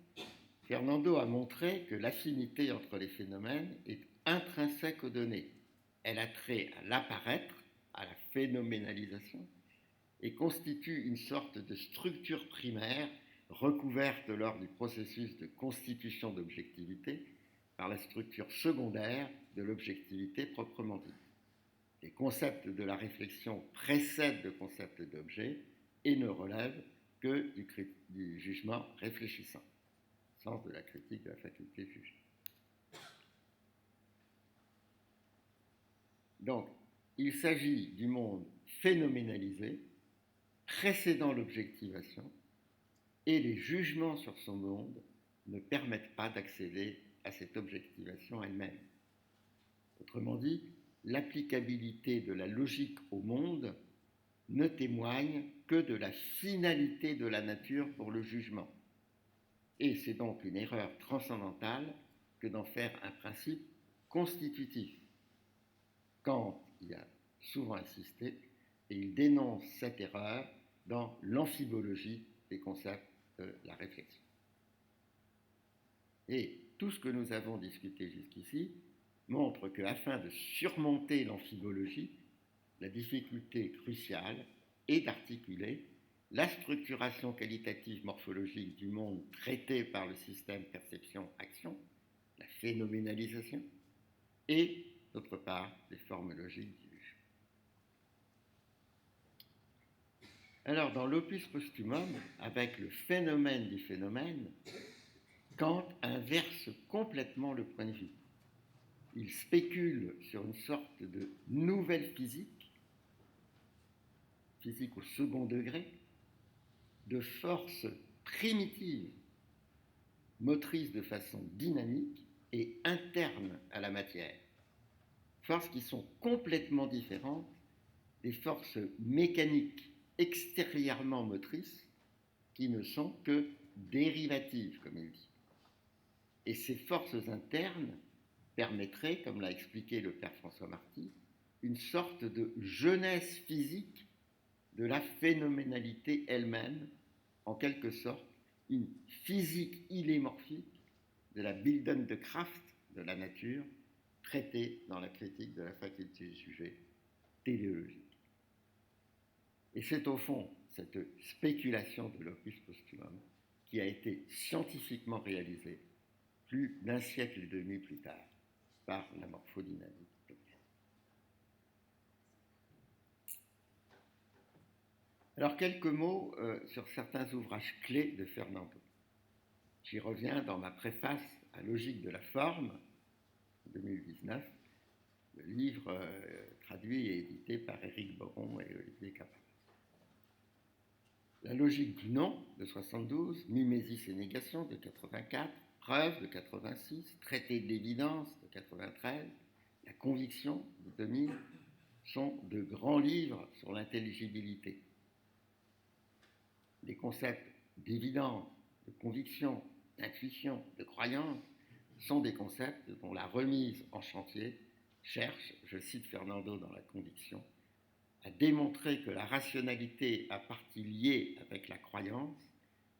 Fernando a montré que l'affinité entre les phénomènes est intrinsèque aux données. Elle a trait à l'apparaître, à la phénoménalisation, et constitue une sorte de structure primaire recouverte lors du processus de constitution d'objectivité par la structure secondaire de l'objectivité proprement dite. Les concepts de la réflexion précèdent le concept d'objet et ne relèvent que du jugement réfléchissant, sens de la critique de la faculté de juger. Donc, il s'agit du monde phénoménalisé, précédant l'objectivation, et les jugements sur son monde ne permettent pas d'accéder à cette objectivation elle-même. Autrement dit, l'applicabilité de la logique au monde ne témoigne que de la finalité de la nature pour le jugement. Et c'est donc une erreur transcendantale que d'en faire un principe constitutif. Kant y a souvent insisté et il dénonce cette erreur dans l'amphibologie des concepts de la réflexion. Et tout ce que nous avons discuté jusqu'ici montre qu'afin de surmonter l'amphibologie, la difficulté cruciale est d'articuler la structuration qualitative morphologique du monde traité par le système perception-action, la phénoménalisation, et, d'autre part, les formes logiques du jugement. Alors, dans l'opus posthumum, avec le phénomène du phénomène, Kant inverse complètement le point de vue. Il spécule sur une sorte de nouvelle physique au second degré, de forces primitives, motrices de façon dynamique et internes à la matière. Forces qui sont complètement différentes des forces mécaniques extérieurement motrices qui ne sont que dérivatives, comme il dit. Et ces forces internes permettraient, comme l'a expliqué le père François Marty, une sorte de jeunesse physique de la phénoménalité elle-même, en quelque sorte une physique illémorphique de la Bilden de Kraft de la nature, traitée dans la critique de la faculté de juger téléologique. Et c'est au fond cette spéculation de l'opus posthumum qui a été scientifiquement réalisée plus d'un siècle et demi plus tard par la morphodynamique. Alors, quelques mots sur certains ouvrages clés de Fernando. J'y reviens dans ma préface à Logique de la forme, 2019, le livre traduit et édité par Éric Boron et Olivier Capin. La logique du non, de 72, Mimésis et négation, de 84, preuve de 86, traité de l'évidence de 93, la conviction de 2000 sont de grands livres sur l'intelligibilité. Les concepts d'évidence, de conviction, d'intuition, de croyance sont des concepts dont la remise en chantier cherche, je cite Fernando dans La Conviction, à démontrer que la rationalité a partie liée avec la croyance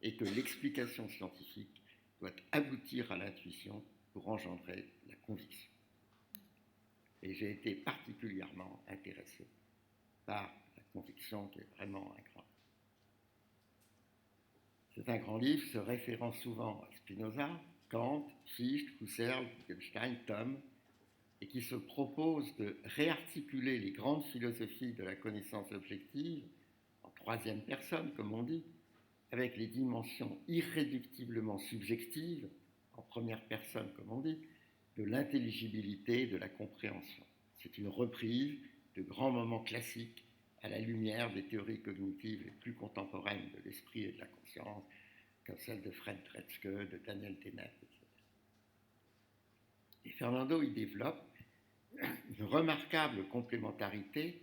et que l'explication scientifique doit aboutir à l'intuition pour engendrer la conviction. Et j'ai été particulièrement intéressé par La Conviction, qui est vraiment un grand. C'est un grand livre se référant souvent à Spinoza, Kant, Fichte, Husserl, Wittgenstein, Thom, et qui se propose de réarticuler les grandes philosophies de la connaissance objective, en troisième personne, comme on dit, avec les dimensions irréductiblement subjectives, en première personne, comme on dit, de l'intelligibilité et de la compréhension. C'est une reprise de grands moments classiques à la lumière des théories cognitives les plus contemporaines de l'esprit et de la conscience, comme celle de Fred Treitschke, de Daniel Dennett, etc. Et Fernando y développe une remarquable complémentarité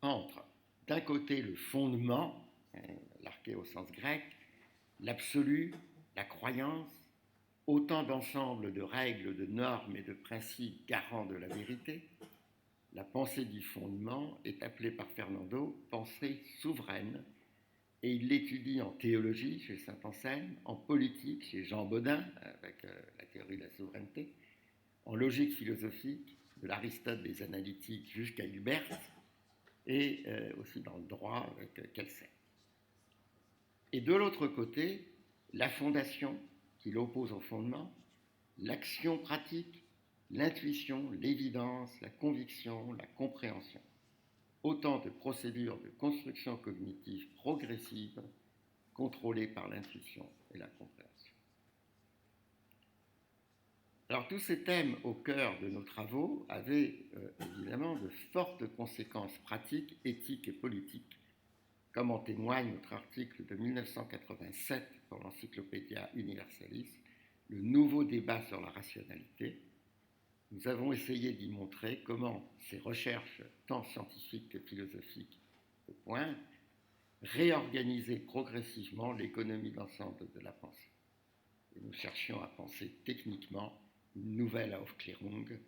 entre, d'un côté, le fondement, l'arché au sens grec, l'absolu, la croyance, autant d'ensembles de règles, de normes et de principes garants de la vérité. La pensée du fondement est appelée par Fernando pensée souveraine, et il l'étudie en théologie chez Saint-Anselme, en politique chez Jean Bodin, avec la théorie de la souveraineté, en logique philosophique, de l'Aristote des analytiques jusqu'à Hilbert, et aussi dans le droit avec Kelsen. Et de l'autre côté, la fondation, qui l'oppose au fondement, l'action pratique, l'intuition, l'évidence, la conviction, la compréhension. Autant de procédures de construction cognitive progressive contrôlées par l'intuition et la compréhension. Alors tous ces thèmes au cœur de nos travaux avaient évidemment de fortes conséquences pratiques, éthiques et politiques, comme en témoigne notre article de 1987 pour l'Encyclopædia Universalis, le nouveau débat sur la rationalité. Nous avons essayé d'y montrer comment ces recherches, tant scientifiques que philosophiques, de pointe, réorganisaient progressivement l'économie d'ensemble de la pensée. Et nous cherchions à penser techniquement une nouvelle Aufklärung,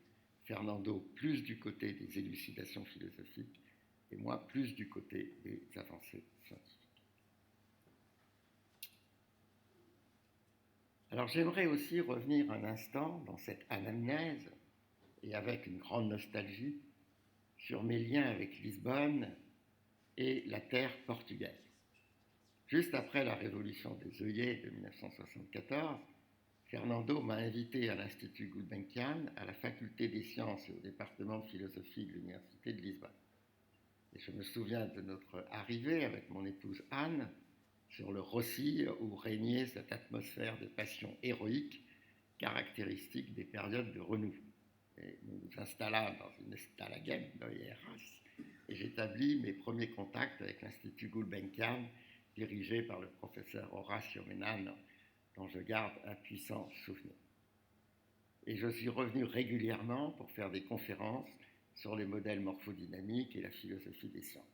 Fernando plus du côté des élucidations philosophiques et moi plus du côté des avancées scientifiques. Alors j'aimerais aussi revenir un instant dans cette anamnèse et avec une grande nostalgie sur mes liens avec Lisbonne et la terre portugaise. Juste après la révolution des œillets de 1974, Fernando m'a invité à l'Institut Gulbenkian, à la faculté des sciences et au département de philosophie de l'Université de Lisbonne. Et je me souviens de notre arrivée avec mon épouse Anne sur le Rossi où régnait cette atmosphère de passion héroïque caractéristique des périodes de renouveau. Et nous nous installâmes dans une Stallagem, et j'établis mes premiers contacts avec l'Institut Gulbenkian, dirigé par le professeur Horacio Menano, dont je garde un puissant souvenir. Et je suis revenu régulièrement pour faire des conférences sur les modèles morphodynamiques et la philosophie des sciences,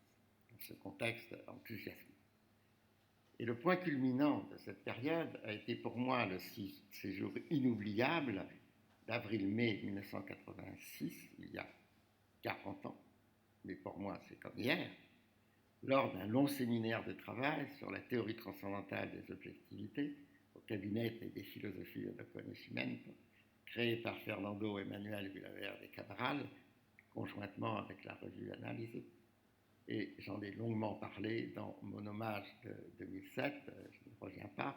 dans ce contexte enthousiasmant. Et le point culminant de cette période a été pour moi le séjour inoubliable d'avril-mai 1986, il y a 40 ans, mais pour moi c'est comme hier, lors d'un long séminaire de travail sur la théorie transcendantale des objectivités au cabinet des philosophies de conocimiento, créé par Fernando Emmanuel Villaverde Cabral, conjointement avec la revue Analyse. Et j'en ai longuement parlé dans mon hommage de 2007, je n'y reviens pas,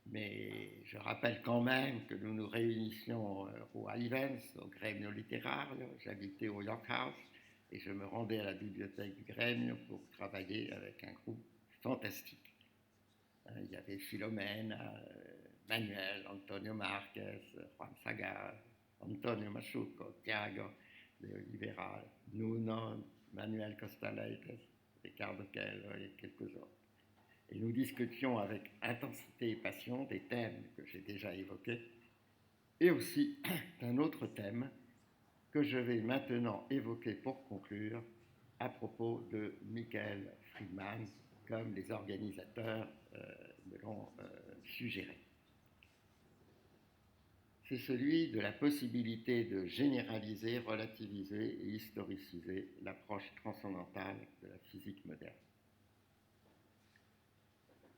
mais je rappelle quand même que nous nous réunissions au Ivens, au Gremio Literario, j'habitais au York House, et je me rendais à la bibliothèque du Gremio pour travailler avec un groupe fantastique. Il y avait Philomène, Manuel, Antonio Marquez, Juan Sagar, Antonio Machuco, Tiago de Oliveira, Nuno, Manuel Costa Leites, Ricardo Kello et quelques autres. et nous discutions avec intensité et passion des thèmes que j'ai déjà évoqués, et aussi d'un autre thème que je vais maintenant évoquer pour conclure à propos de Michael Friedman, comme les organisateurs me l'ont suggéré. C'est celui de la possibilité de généraliser, relativiser et historiciser l'approche transcendantale de la physique moderne.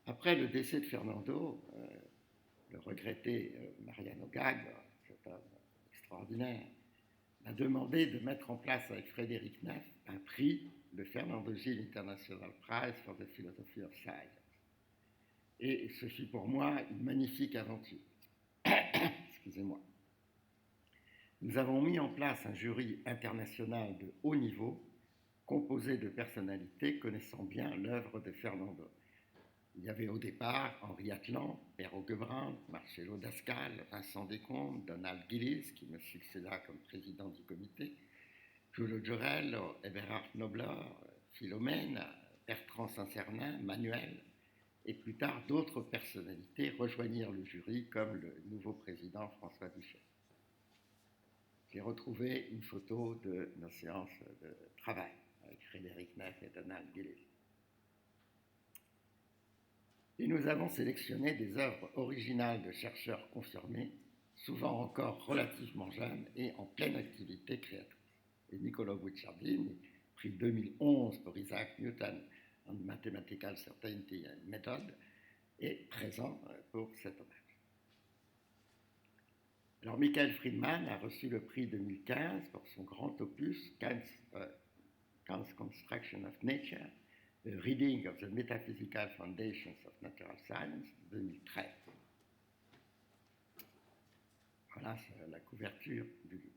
Après le décès de Fernando, le regretté Mariano Gag, cet homme extraordinaire, m'a demandé de mettre en place avec Frédéric Neff un prix, le Fernando Gil International Prize for the Philosophy of Science. Et ce fut pour moi une magnifique aventure. Excusez-moi. Nous avons mis en place un jury international de haut niveau, composé de personnalités connaissant bien l'œuvre de Fernando. Il y avait au départ Henri Atlan, Per Augebrand, Marcello Dascal, Vincent Descombes, Donald Gillies, qui me succéda comme président du comité, Giulio Giorello, Eberhard Nobler, Philomène, Bertrand Saint-Cernin, Manuel, et plus tard d'autres personnalités rejoignirent le jury comme le nouveau président François Duchesne. J'ai retrouvé une photo de nos séances de travail avec Frédéric Neff et Donald Gillies. Et nous avons sélectionné des œuvres originales de chercheurs confirmés, souvent encore relativement jeunes et en pleine activité créatrice. Et Niccolò Guicciardini, prix 2011 pour Isaac Newton en Mathematical Certainty and Method, est présent pour cet hommage. Alors, Michael Friedman a reçu le prix 2015 pour son grand opus Kant's Construction of Nature, The Reading of the Metaphysical Foundations of Natural Science, 2013. Voilà, c'est la couverture du livre.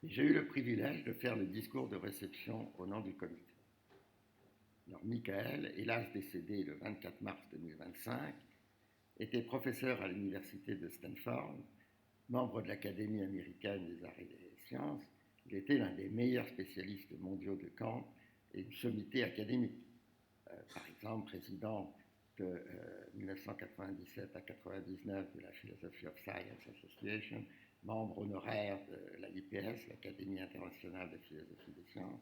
J'ai eu le privilège de faire le discours de réception au nom du comité. Alors, Michael, hélas décédé le 24 mars 2025, était professeur à l'université de Stanford, membre de l'Académie américaine des arts et des sciences. Il était l'un des meilleurs spécialistes mondiaux de Kant et du sommité académique. Par exemple, président de 1997 à 1999 de la Philosophy of Science Association, membre honoraire de la l'IPS, l'Académie internationale de philosophie des sciences,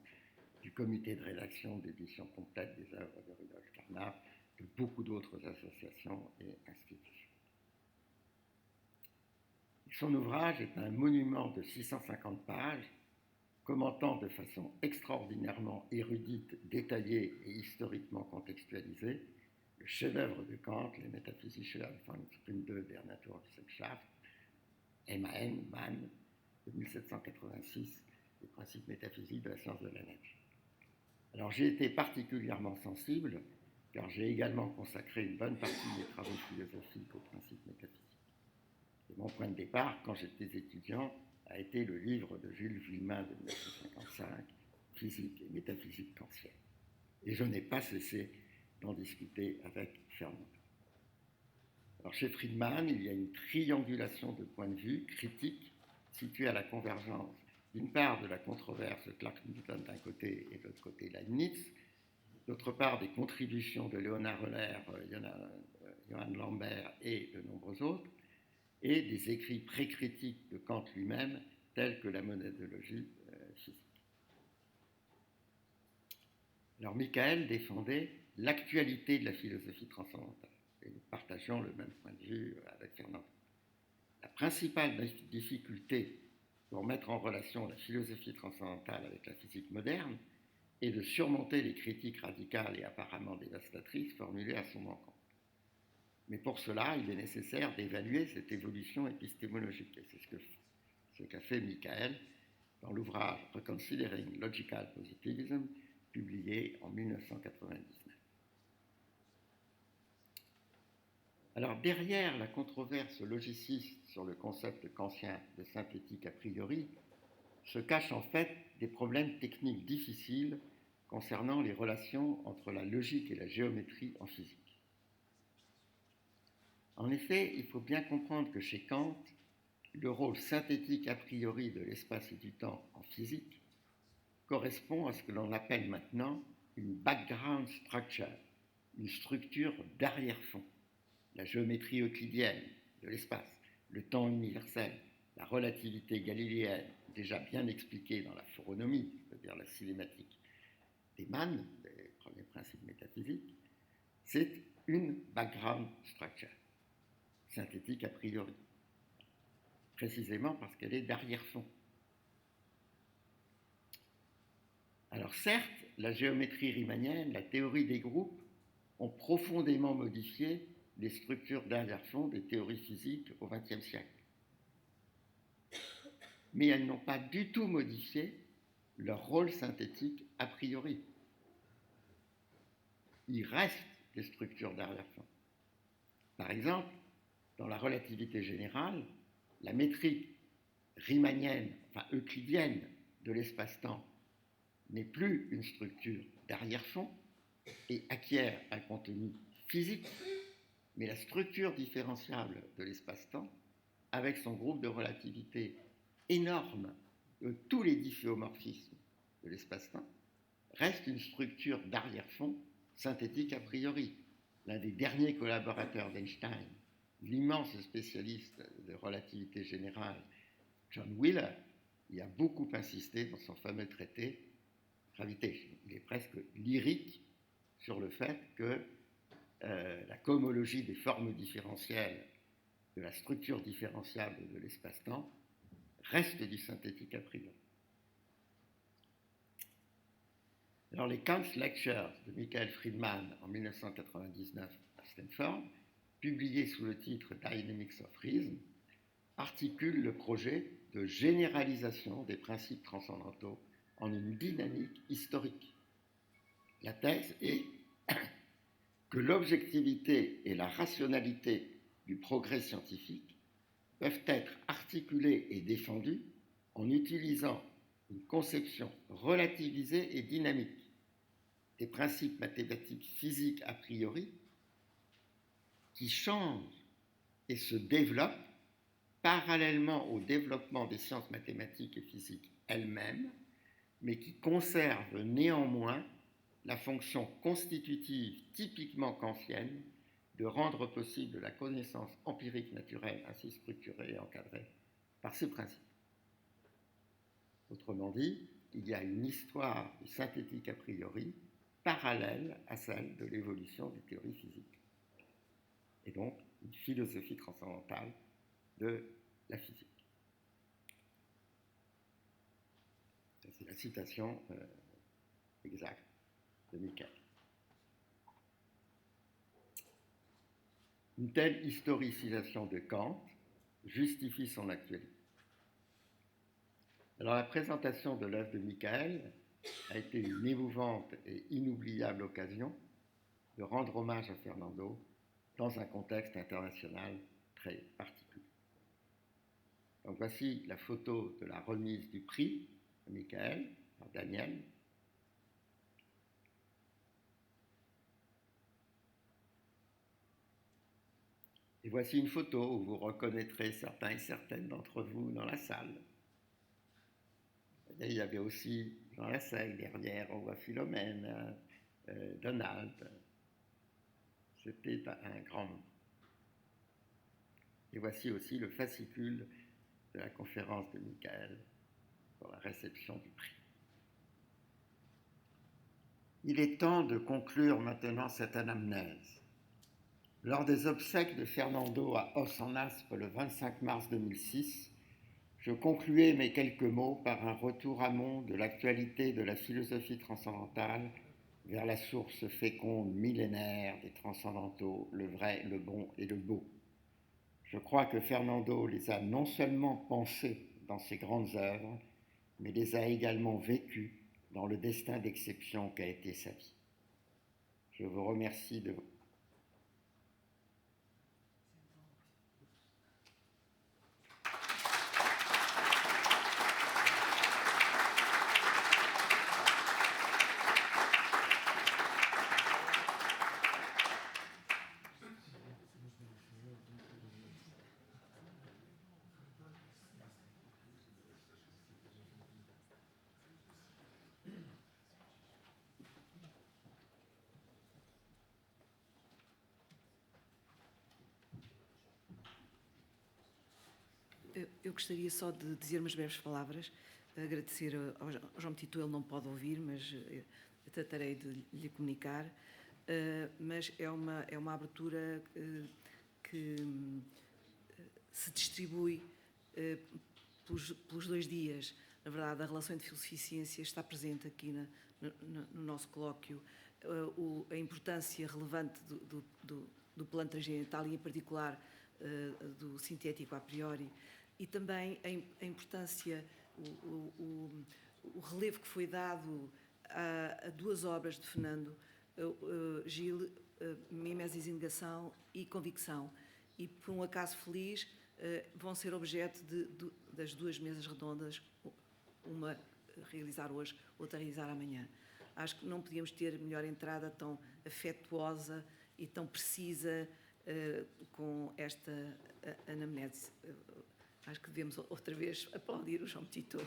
du comité de rédaction d'édition complète des œuvres de Rudolf Carnap, de beaucoup d'autres associations et institutions. Son ouvrage est un monument de 650 pages, commentant de façon extraordinairement érudite, détaillée et historiquement contextualisée le chef-d'œuvre de Kant, les Metaphysische Anfangsgründe der Naturwissenschaft, MAN, Mann, de 1786, les principes métaphysiques de la science de la nature. Alors j'ai été particulièrement sensible, car j'ai également consacré une bonne partie de mes travaux philosophiques aux principes métaphysiques. Et mon point de départ, quand j'étais étudiant, a été le livre de Jules Villemin de 1955, Physique et métaphysique kantienne. Et je n'ai pas cessé d'en discuter avec Fernando. Alors chez Friedman, il y a une triangulation de points de vue critiques situés à la convergence, d'une part de la controverse Clark-Newton d'un côté et de l'autre côté Leibniz, d'autre part des contributions de Léonard Euler, Johann Lambert et de nombreux autres, et des écrits pré-critiques de Kant lui-même, tels que la monadologie physique. Alors Michael défendait l'actualité de la philosophie transcendantale, et nous partageons le même point de vue avec Fernando. La principale difficulté pour mettre en relation la philosophie transcendantale avec la physique moderne est de surmonter les critiques radicales et apparemment dévastatrices formulées à son encontre. Mais pour cela, il est nécessaire d'évaluer cette évolution épistémologique. Et c'est ce qu'a fait Michael dans l'ouvrage Reconsidering Logical Positivism, publié en 1999. Alors, derrière la controverse logiciste sur le concept kantien de synthétique a priori, se cachent en fait des problèmes techniques difficiles concernant les relations entre la logique et la géométrie en physique. En effet, il faut bien comprendre que chez Kant, le rôle synthétique a priori de l'espace et du temps en physique correspond à ce que l'on appelle maintenant une background structure, une structure d'arrière-fond, la géométrie euclidienne de l'espace, le temps universel, la relativité galiléenne, déjà bien expliquée dans la phoronomie, c'est-à-dire la cinématique des Mann, des premiers principes métaphysiques, c'est une background structure, synthétique a priori, précisément parce qu'elle est d'arrière-fond. Alors certes, la géométrie riemannienne, la théorie des groupes ont profondément modifié les structures d'arrière-fond des théories physiques au XXe siècle. Mais elles n'ont pas du tout modifié leur rôle synthétique a priori. Il reste des structures d'arrière-fond. Par exemple, dans la relativité générale, la métrique riemannienne, enfin euclidienne de l'espace-temps n'est plus une structure d'arrière-fond et acquiert un contenu physique, mais la structure différenciable de l'espace-temps, avec son groupe de relativité énorme de tous les difféomorphismes de l'espace-temps, reste une structure d'arrière-fond synthétique a priori. L'un des derniers collaborateurs d'Einstein, l'immense spécialiste de relativité générale, John Wheeler, y a beaucoup insisté dans son fameux traité Gravitation. Il est presque lyrique sur le fait que la cohomologie des formes différentielles de la structure différenciable de l'espace-temps reste du synthétique a priori. Alors les Kant's Lectures de Michael Friedman en 1999 à Stanford, publié sous le titre Dynamics of Reason, articule le projet de généralisation des principes transcendantaux en une dynamique historique. La thèse est que l'objectivité et la rationalité du progrès scientifique peuvent être articulées et défendues en utilisant une conception relativisée et dynamique des principes mathématiques physiques a priori qui changent et se développent parallèlement au développement des sciences mathématiques et physiques elles-mêmes, mais qui conservent néanmoins la fonction constitutive typiquement kantienne de rendre possible la connaissance empirique naturelle ainsi structurée et encadrée par ces principes. Autrement dit, il y a une histoire du synthétique a priori parallèle à celle de l'évolution des théories physiques. Et donc, une philosophie transcendantale de la physique. C'est la citation exacte de Michael. Une telle historicisation de Kant justifie son actualité. Alors la présentation de l'œuvre de Michael a été une émouvante et inoubliable occasion de rendre hommage à Fernando dans un contexte international très particulier. Donc voici la photo de la remise du prix à Michael par Daniel. Et voici une photo où vous reconnaîtrez certains et certaines d'entre vous dans la salle. Et il y avait aussi Jean Lassalle, derrière, on voit Philomène, Donald. C'était un grand moment. Et voici aussi le fascicule de la conférence de Michael pour la réception du prix. Il est temps de conclure maintenant cette anamnèse. Lors des obsèques de Fernando à Os en Aspe le 25 mars 2006, je concluais mes quelques mots par un retour amont de l'actualité de la philosophie transcendantale vers la source féconde millénaire des transcendantaux, le vrai, le bon et le beau. Je crois que Fernando les a non seulement pensés dans ses grandes œuvres, mais les a également vécus dans le destin d'exception qu'a été sa vie. Je vous remercie de Eu gostaria só de dizer umas breves palavras, agradecer ao João Tito, ele não pode ouvir, mas eu tratarei de lhe comunicar, mas é uma abertura que se distribui pelos 2 dias. Na verdade, a relação entre filosofia e ciência está presente aqui no nosso colóquio, a importância relevante do plano transcendental e, em particular, do sintético a priori, e também a importância, o relevo que foi dado a 2 obras de Fernando Gil, Mimesis e Negação e Convicção, e por um acaso feliz vão ser objeto das 2 mesas redondas, uma realizar hoje, outra realizar amanhã. Acho que não podíamos ter melhor entrada tão afetuosa e tão precisa com esta anamnese. Acho que devemos outra vez aplaudir o João Tito.